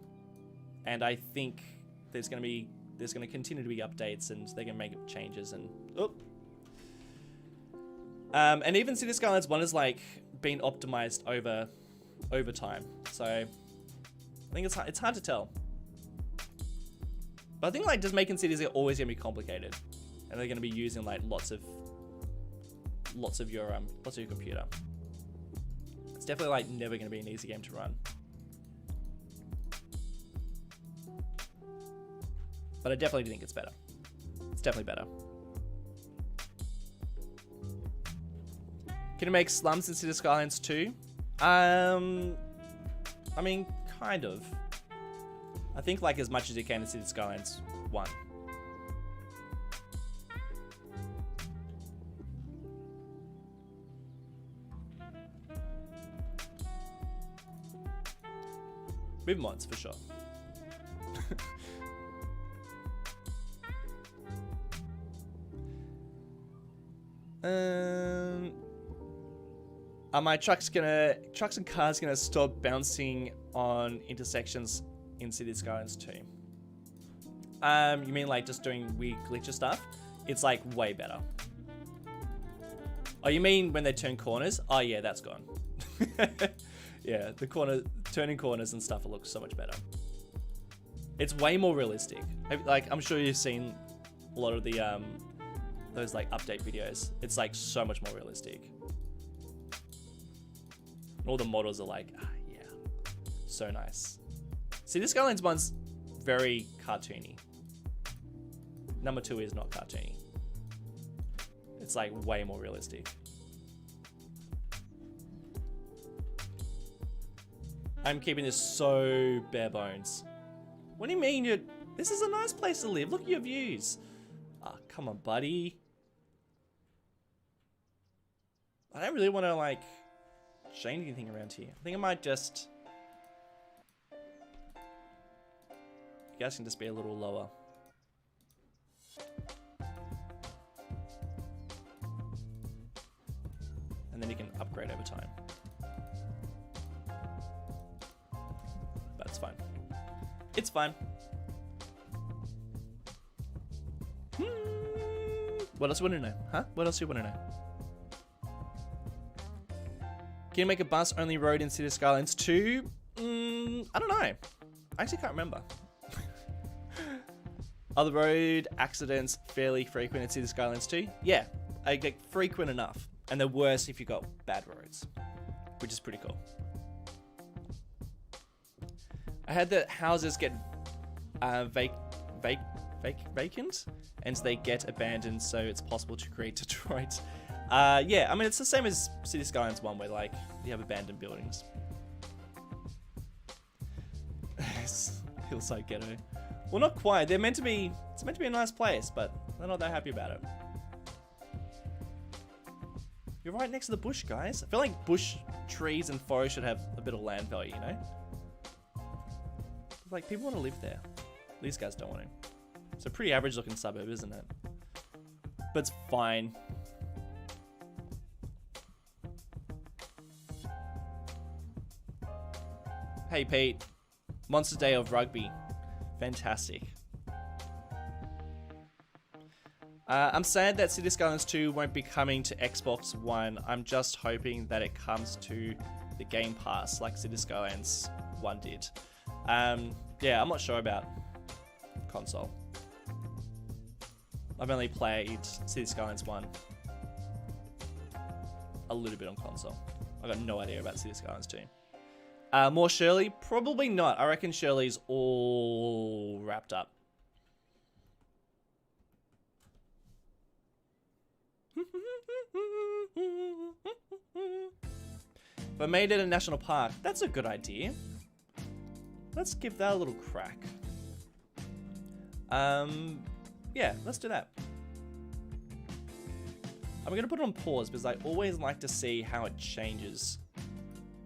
And I think there's going to continue to be updates, and they're going to make changes and and even Cities Skylines 1 has like been optimized over time. So I think it's hard to tell. But I think like just making cities are always going to be complicated, and they're going to be using like lots of your computer. It's definitely like never going to be an easy game to run. But I definitely think it's better. It's definitely better. Can you make slums in Cities Skylines 2? I mean, kind of. I think like as much as you can in Cities Skylines 1. With mods, for sure. Are my trucks and cars gonna stop bouncing on intersections in Cities Skylines 2? You mean like just doing weird glitcher stuff? It's like way better. Oh, you mean when they turn corners? Oh yeah, that's gone. Yeah, turning corners and stuff, it looks so much better. It's way more realistic. Like, I'm sure you've seen a lot of the those like update videos. It's like so much more realistic. All the models are like, yeah, so nice. Cities Skylines 1's very cartoony. Number 2 is not cartoony. It's like way more realistic. I'm keeping this so bare bones. What do you mean this is a nice place to live? Look at your views. Ah, come on, buddy. I don't really want to like change anything around here. I think I might just, you guys can just be a little lower. And then you can upgrade over time. But it's fine. It's fine. What else do you want to know? Huh? What else do you want to know? Can you make a bus-only road in Cities Skylines 2? I don't know. I actually can't remember. Are the road accidents fairly frequent in Cities Skylines 2? Yeah, I get frequent enough. And they're worse if you've got bad roads, which is pretty cool. I had the houses get vacant, and they get abandoned, so it's possible to create Detroit. Yeah, I mean, it's the same as City Skylines 1, where like you have abandoned buildings. Hillside Ghetto. Well, not quite. It's meant to be a nice place, but they're not that happy about it. You're right next to the bush, guys. I feel like bush, trees, and forest should have a bit of land value, you know? Like, people want to live there. These guys don't want to. It's a pretty average looking suburb, isn't it? But it's fine. Hey, Pete. Monster Day of Rugby. Fantastic. I'm sad that Cities Skylines 2 won't be coming to Xbox One. I'm just hoping that it comes to the Game Pass like Cities Skylines 1 did. Yeah, I'm not sure about console. I've only played Cities Skylines 1 a little bit on console. I've got no idea about Cities Skylines 2. More Shirley? Probably not. I reckon Shirley's all wrapped up. If I made it a national park, that's a good idea. Let's give that a little crack. Yeah, let's do that. I'm gonna put it on pause because I always like to see how it changes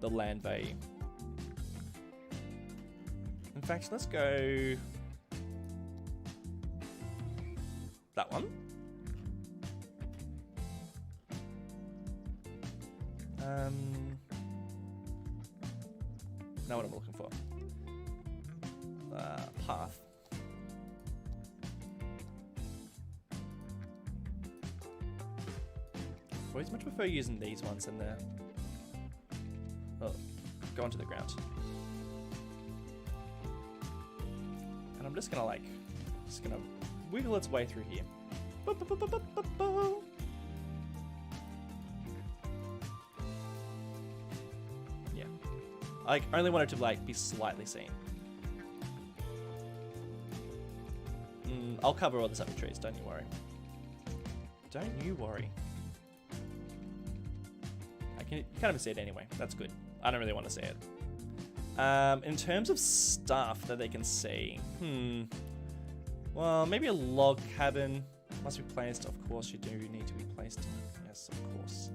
the land value. In fact, let's go that one. Now what I'm looking for. Path. I always much prefer using these ones than the... Oh, go onto the ground. And I'm just gonna wiggle its way through here. Yeah. I only want it to like be slightly seen. I'll cover all this up with trees, don't you worry. Don't you worry. You can't even see it anyway. That's good. I don't really want to see it. In terms of stuff that they can see, well, maybe a log cabin must be placed. Of course, you do need to be placed. Yes, of course.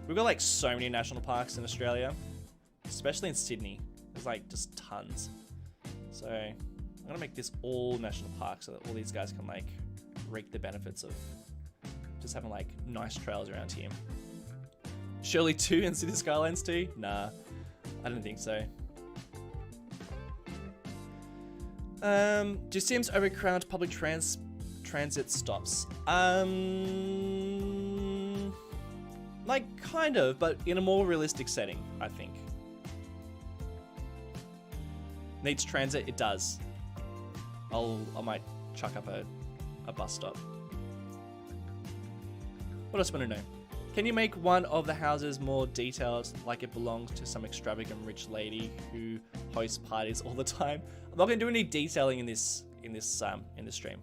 We've got like so many national parks in Australia, especially in Sydney. There's like just tons. So I'm gonna make this all national parks so that all these guys can like reap the benefits of just having like nice trails around here. Shirley 2 and Cities Skylines 2? Nah, I don't think so. Do Sims overcrowd public transit stops? Like kind of, but in a more realistic setting, I think. Needs transit? It does. I might chuck up a bus stop. What else do you want to know? Can you make one of the houses more detailed, like it belongs to some extravagant rich lady who hosts parties all the time? I'm not going to do any detailing in this stream.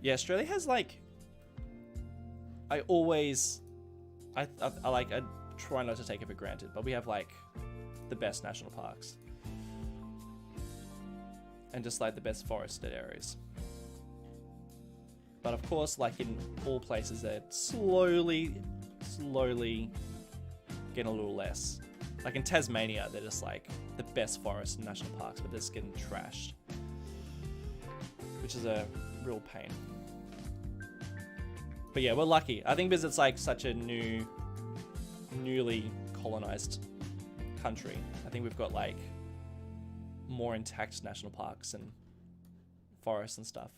Yeah, Australia has like. I try not to take it for granted, but we have like the best national parks and just like the best forested areas. But of course, like in all places, they're slowly getting a little less. Like in Tasmania, they're just like the best forests and national parks, but they're just getting trashed, which is a real pain. But yeah, we're lucky. I think because it's like such a newly colonized country, I think we've got like more intact national parks and forests and stuff.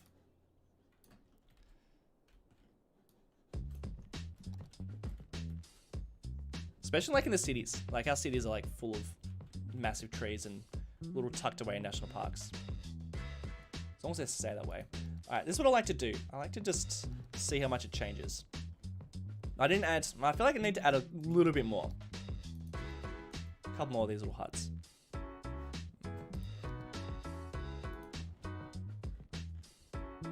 Especially like in the cities. Like our cities are like full of massive trees and little tucked away national parks. long as they stay that way. All right, this is what I like to do. I like to just see how much it changes. I didn't add, I feel like I need to add a little bit more. A couple more of these little huts. I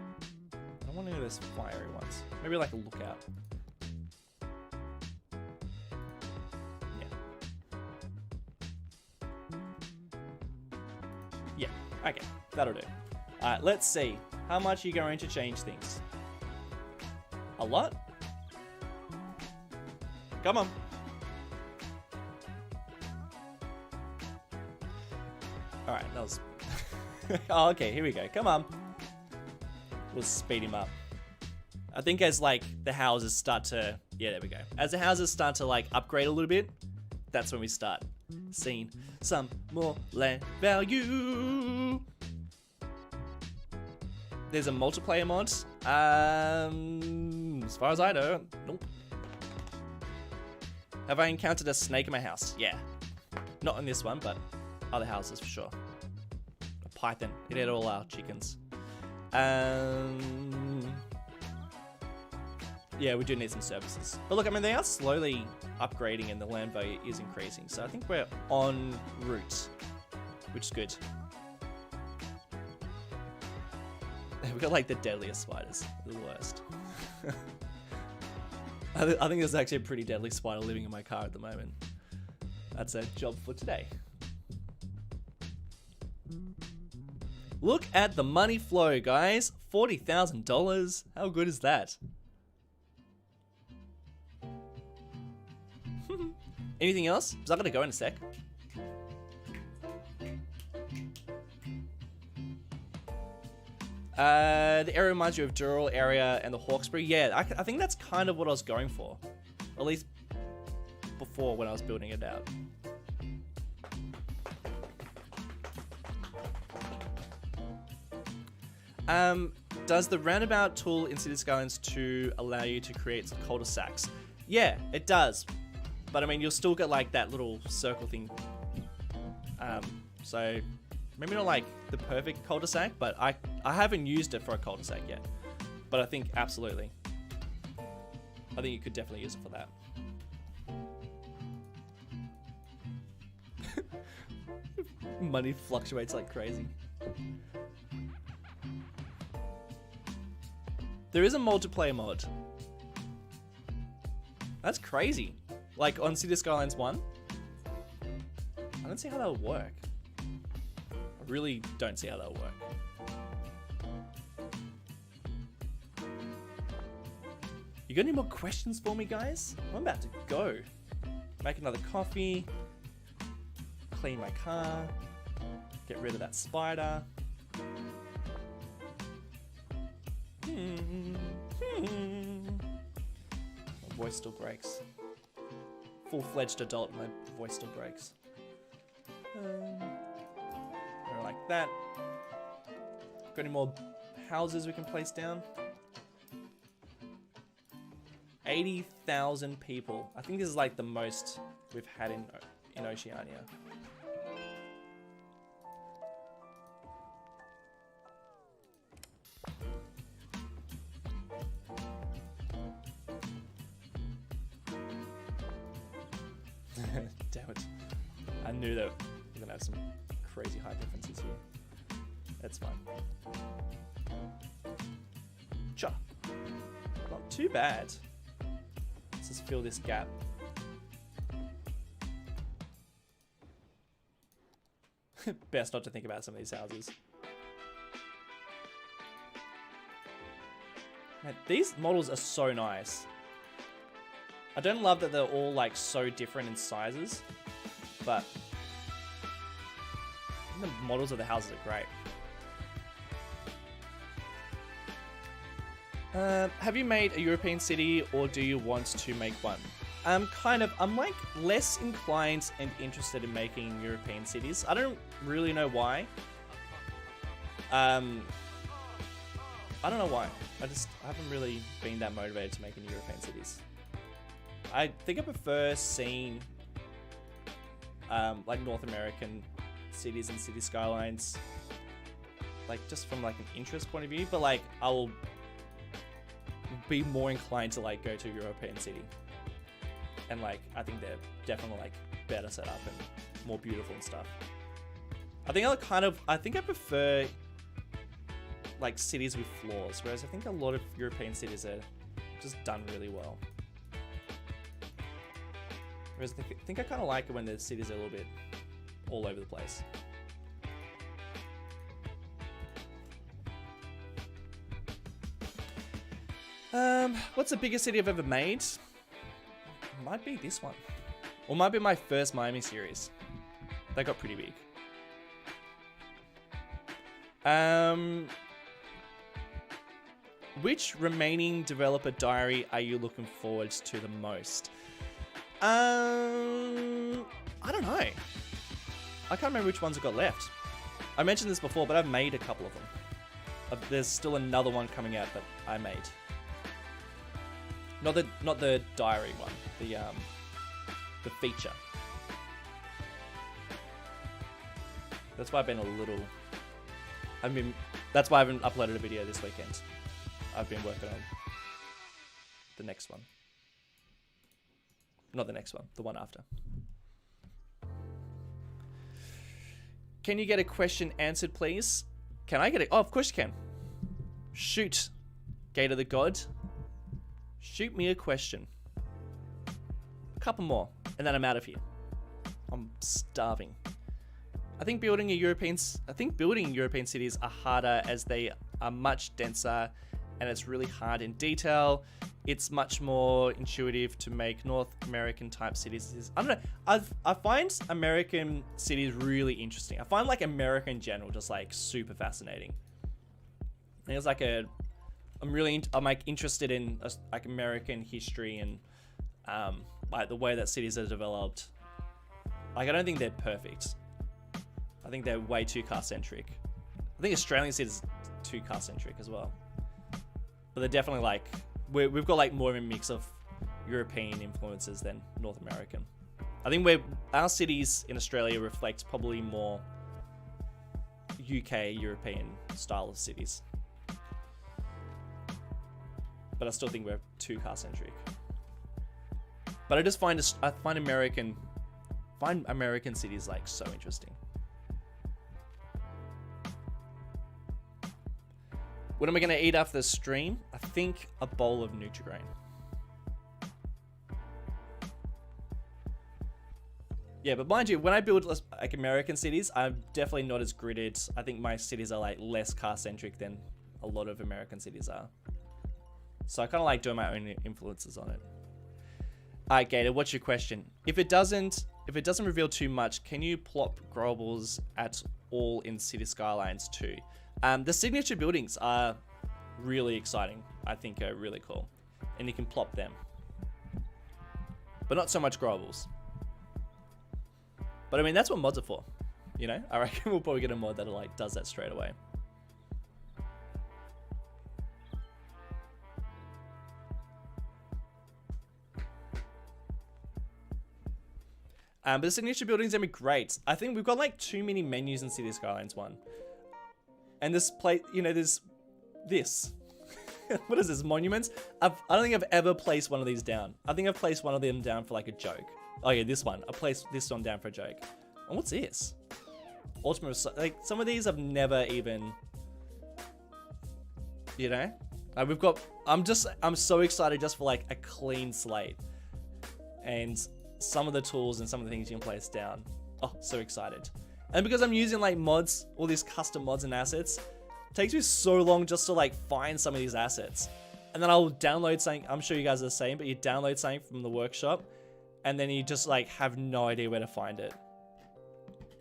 don't want any of those fiery ones. Maybe like a lookout. Yeah, okay, that'll do. All right, let's see. How much are you going to change things? A lot? Come on. All right, that was... oh, okay, here we go. Come on. We'll speed him up. I think as, like, the houses start to... Yeah, there we go. As the houses start to, like, upgrade a little bit, that's when we start seeing some more land value. There's a multiplayer mod. As far as I know, nope. Have I encountered a snake in my house? Yeah. Not in this one, but other houses for sure. A python. It ate all our chickens. Yeah, we do need some services. But look, I mean, they are slowly upgrading and the land value is increasing. So I think we're en route, which is good. We've got like the deadliest spiders. The worst. I think there's actually a pretty deadly spider living in my car at the moment. That's a job for today. Look at the money flow, guys. $40,000. How good is that? Anything else? Because I'm going to go in a sec. The area reminds you of Dural area and the Hawkesbury. Yeah, I think that's kind of what I was going for. At least before when I was building it out. Does the roundabout tool in Cities Skylines 2 allow you to create cul-de-sacs? Yeah, it does. But I mean, you'll still get like that little circle thing. So maybe not like the perfect cul-de-sac, but I haven't used it for a cul-de-sac yet. But I think absolutely. I think you could definitely use it for that. Money fluctuates like crazy. There is a multiplayer mod. That's crazy. Like on Cities Skylines 1. I don't see how that would work. I really don't see how that would work. You got any more questions for me, guys? I'm about to go. Make another coffee. Clean my car. Get rid of that spider. My voice still breaks. Full-fledged adult, my voice still breaks. Like that. Got any more houses we can place down? 80,000 people. I think this is like the most we've had in Oceania. Damn it. I knew that we're gonna have some crazy height differences here. That's fine. Cha. Not too bad. Let's just fill this gap. Best not to think about some of these houses. Man, these models are so nice. I don't love that they're all like so different in sizes, but the models of the houses are great. Have you made a European city or do you want to make one? I'm like less inclined and interested in making European cities. I don't really know why. I don't know why. I haven't really been that motivated to make any European cities. I think I prefer seeing like North American cities and city skylines. like just from like an interest point of view, but like I'll be more inclined to like go to a European city. And like I think they're definitely like better set up and more beautiful and stuff. I think I think I prefer like cities with flaws, whereas I think a lot of European cities are just done really well. Whereas I think I kind of like it when the cities are a little bit all over the place. What's the biggest city I've ever made? Might be this one. Or might be my first Miami series. That got pretty big. Which remaining developer diary are you looking forward to the most? I don't know. I can't remember which ones I got left. I mentioned this before, but I've made a couple of them. There's still another one coming out that I made. Not the diary one. The feature. That's why I've been a little. That's why I haven't uploaded a video this weekend. I've been working on the next one. Not the next one, the one after. Can you get a question answered, please? Can I get it? Oh, of course you can. Shoot, Gator the God. Shoot me a question. A couple more, and then I'm out of here. I'm starving. I think building European cities are harder as they are much denser, and it's really hard in detail. It's much more intuitive to make North American type cities. I don't know. I find American cities really interesting. I find like America in general just like super fascinating. And it's like I'm like interested in like American history and like the way that cities are developed. Like I don't think they're perfect. I think they're way too car-centric. I think Australian cities are too car-centric as well. But they're definitely like, we've got like more of a mix of European influences than North American. I think our cities in Australia reflect probably more UK, European style of cities. But I still think we're too car-centric. But I just find American cities like so interesting. What am I going to eat after the stream? I think a bowl of Nutri-Grain. Yeah, but mind you, when I build like American cities, I'm definitely not as gridded. I think my cities are like less car-centric than a lot of American cities are. So I kind of like doing my own influences on it. Alright, Gator, what's your question? If it doesn't reveal too much, can you plop growables at all in City Skylines too? The signature buildings are really exciting. I think are really cool. And you can plop them. But not so much growables. But I mean, that's what mods are for. You know? I reckon we'll probably get a mod that like does that straight away. But the signature buildings are gonna be great. I think we've got like too many menus in City Skylines 1. And this place, you know, there's this. What is this, monuments? I don't think I've ever placed one of these down. I think I've placed one of them down for like a joke. Oh yeah, this one. I placed this one down for a joke. And what's this? Ultimate, like some of these I've never even, you know? We've got, I'm so excited just for like a clean slate. And some of the tools and some of the things you can place down. Oh, so excited. And because I'm using like mods, all these custom mods and assets, it takes me so long just to like find some of these assets. And then I'll download something, I'm sure you guys are the same, but you download something from the workshop and then you just like have no idea where to find it.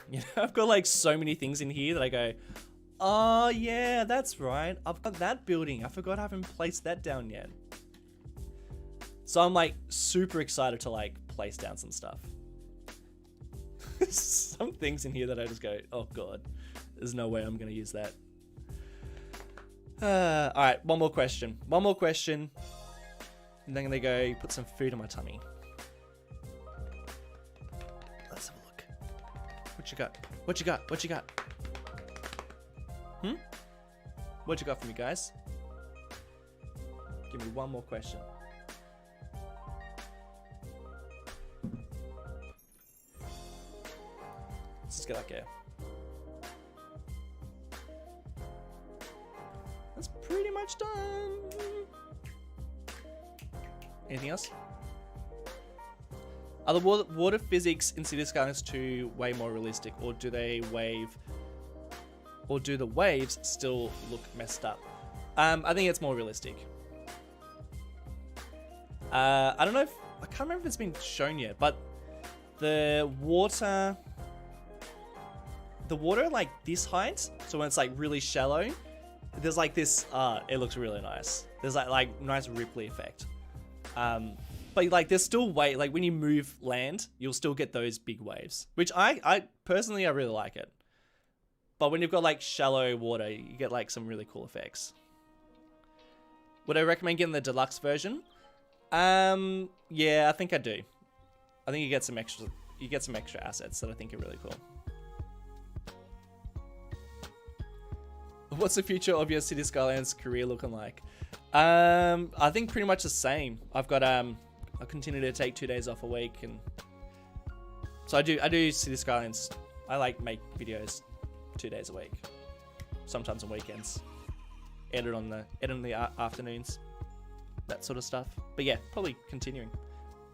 You know, I've got like so many things in here that I go, oh yeah, that's right. I've got that building. I forgot I haven't placed that down yet. So I'm like super excited to like place down some stuff. Some things in here that I just go, oh god, there's no way I'm gonna use that. All right, one more question, and then I'm gonna go put some food in my tummy. Let's have a look. What you got? What you got for me, guys? Give me one more question. Let's just get that gear. That's pretty much done. Anything else? Are the water physics in Cities Skylines 2 way more realistic, or do they do the waves still look messed up? I think it's more realistic. I don't know if I can't remember if it's been shown yet, but the water like this height, so when it's like really shallow, there's like this it looks really nice. There's like nice ripply effect. But like there's still wave, like when you move land, you'll still get those big waves, which I personally I really like it. But when you've got like shallow water, you get like some really cool effects. Would I recommend getting the deluxe version? Yeah, I think I do. I think you get some extra assets that I think are really cool. What's the future of your Cities Skylines career looking like? I think pretty much the same. I've got I continue to take 2 days off a week, and so I do Cities Skylines. I like make videos 2 days a week, sometimes on weekends. Edit in the afternoons, that sort of stuff. But yeah, probably continuing.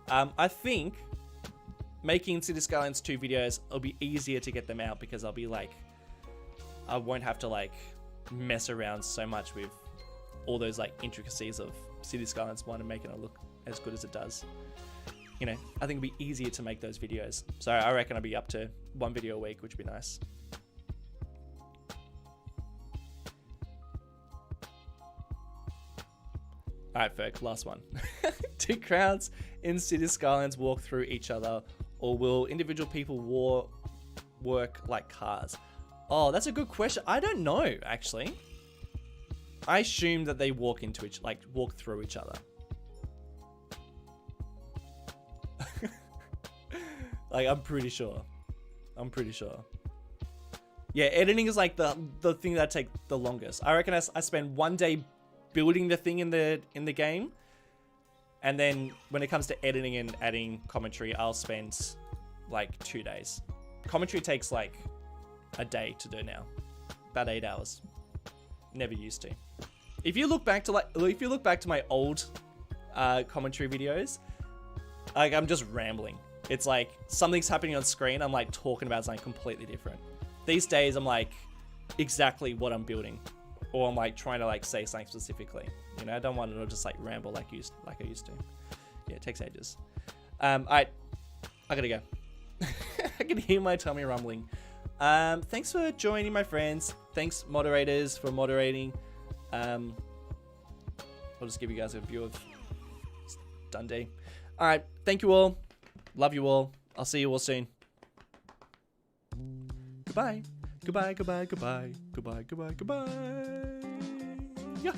I think making Cities Skylines 2 videos, it'll be easier to get them out because I'll be like, I won't have to like mess around so much with all those like intricacies of Cities Skylines 1 and making it look as good as it does. You know, I think it'll be easier to make those videos. So I reckon I'll be up to 1 video a week, which would be nice. Alright, Ferg, last one. Do crowds in Cities Skylines walk through each other, or will individual people work like cars? Oh, that's a good question. I don't know, actually. I assume that they walk through each other. Like, I'm pretty sure. Yeah, editing is like the thing that takes the longest. I reckon I spend 1 day building the thing in the game, and then when it comes to editing and adding commentary, I'll spend like 2 days. Commentary takes like a day to do now, about 8 hours. Never used to. If you look back to my old commentary videos, like I'm just rambling. It's like something's happening on screen, I'm like talking about something completely different. These days I'm like exactly what I'm building, or I'm like trying to like say something specifically. You know, I don't want it to just like ramble like I used to. Yeah, it takes ages. I gotta go. I can hear my tummy rumbling. Thanks for joining, my friends. Thanks, moderators, for moderating. I'll just give you guys a view of Dundee. All right, thank you all. Love you all. I'll see you all soon. Goodbye. Goodbye, goodbye, goodbye. Goodbye, goodbye, goodbye. Yeah.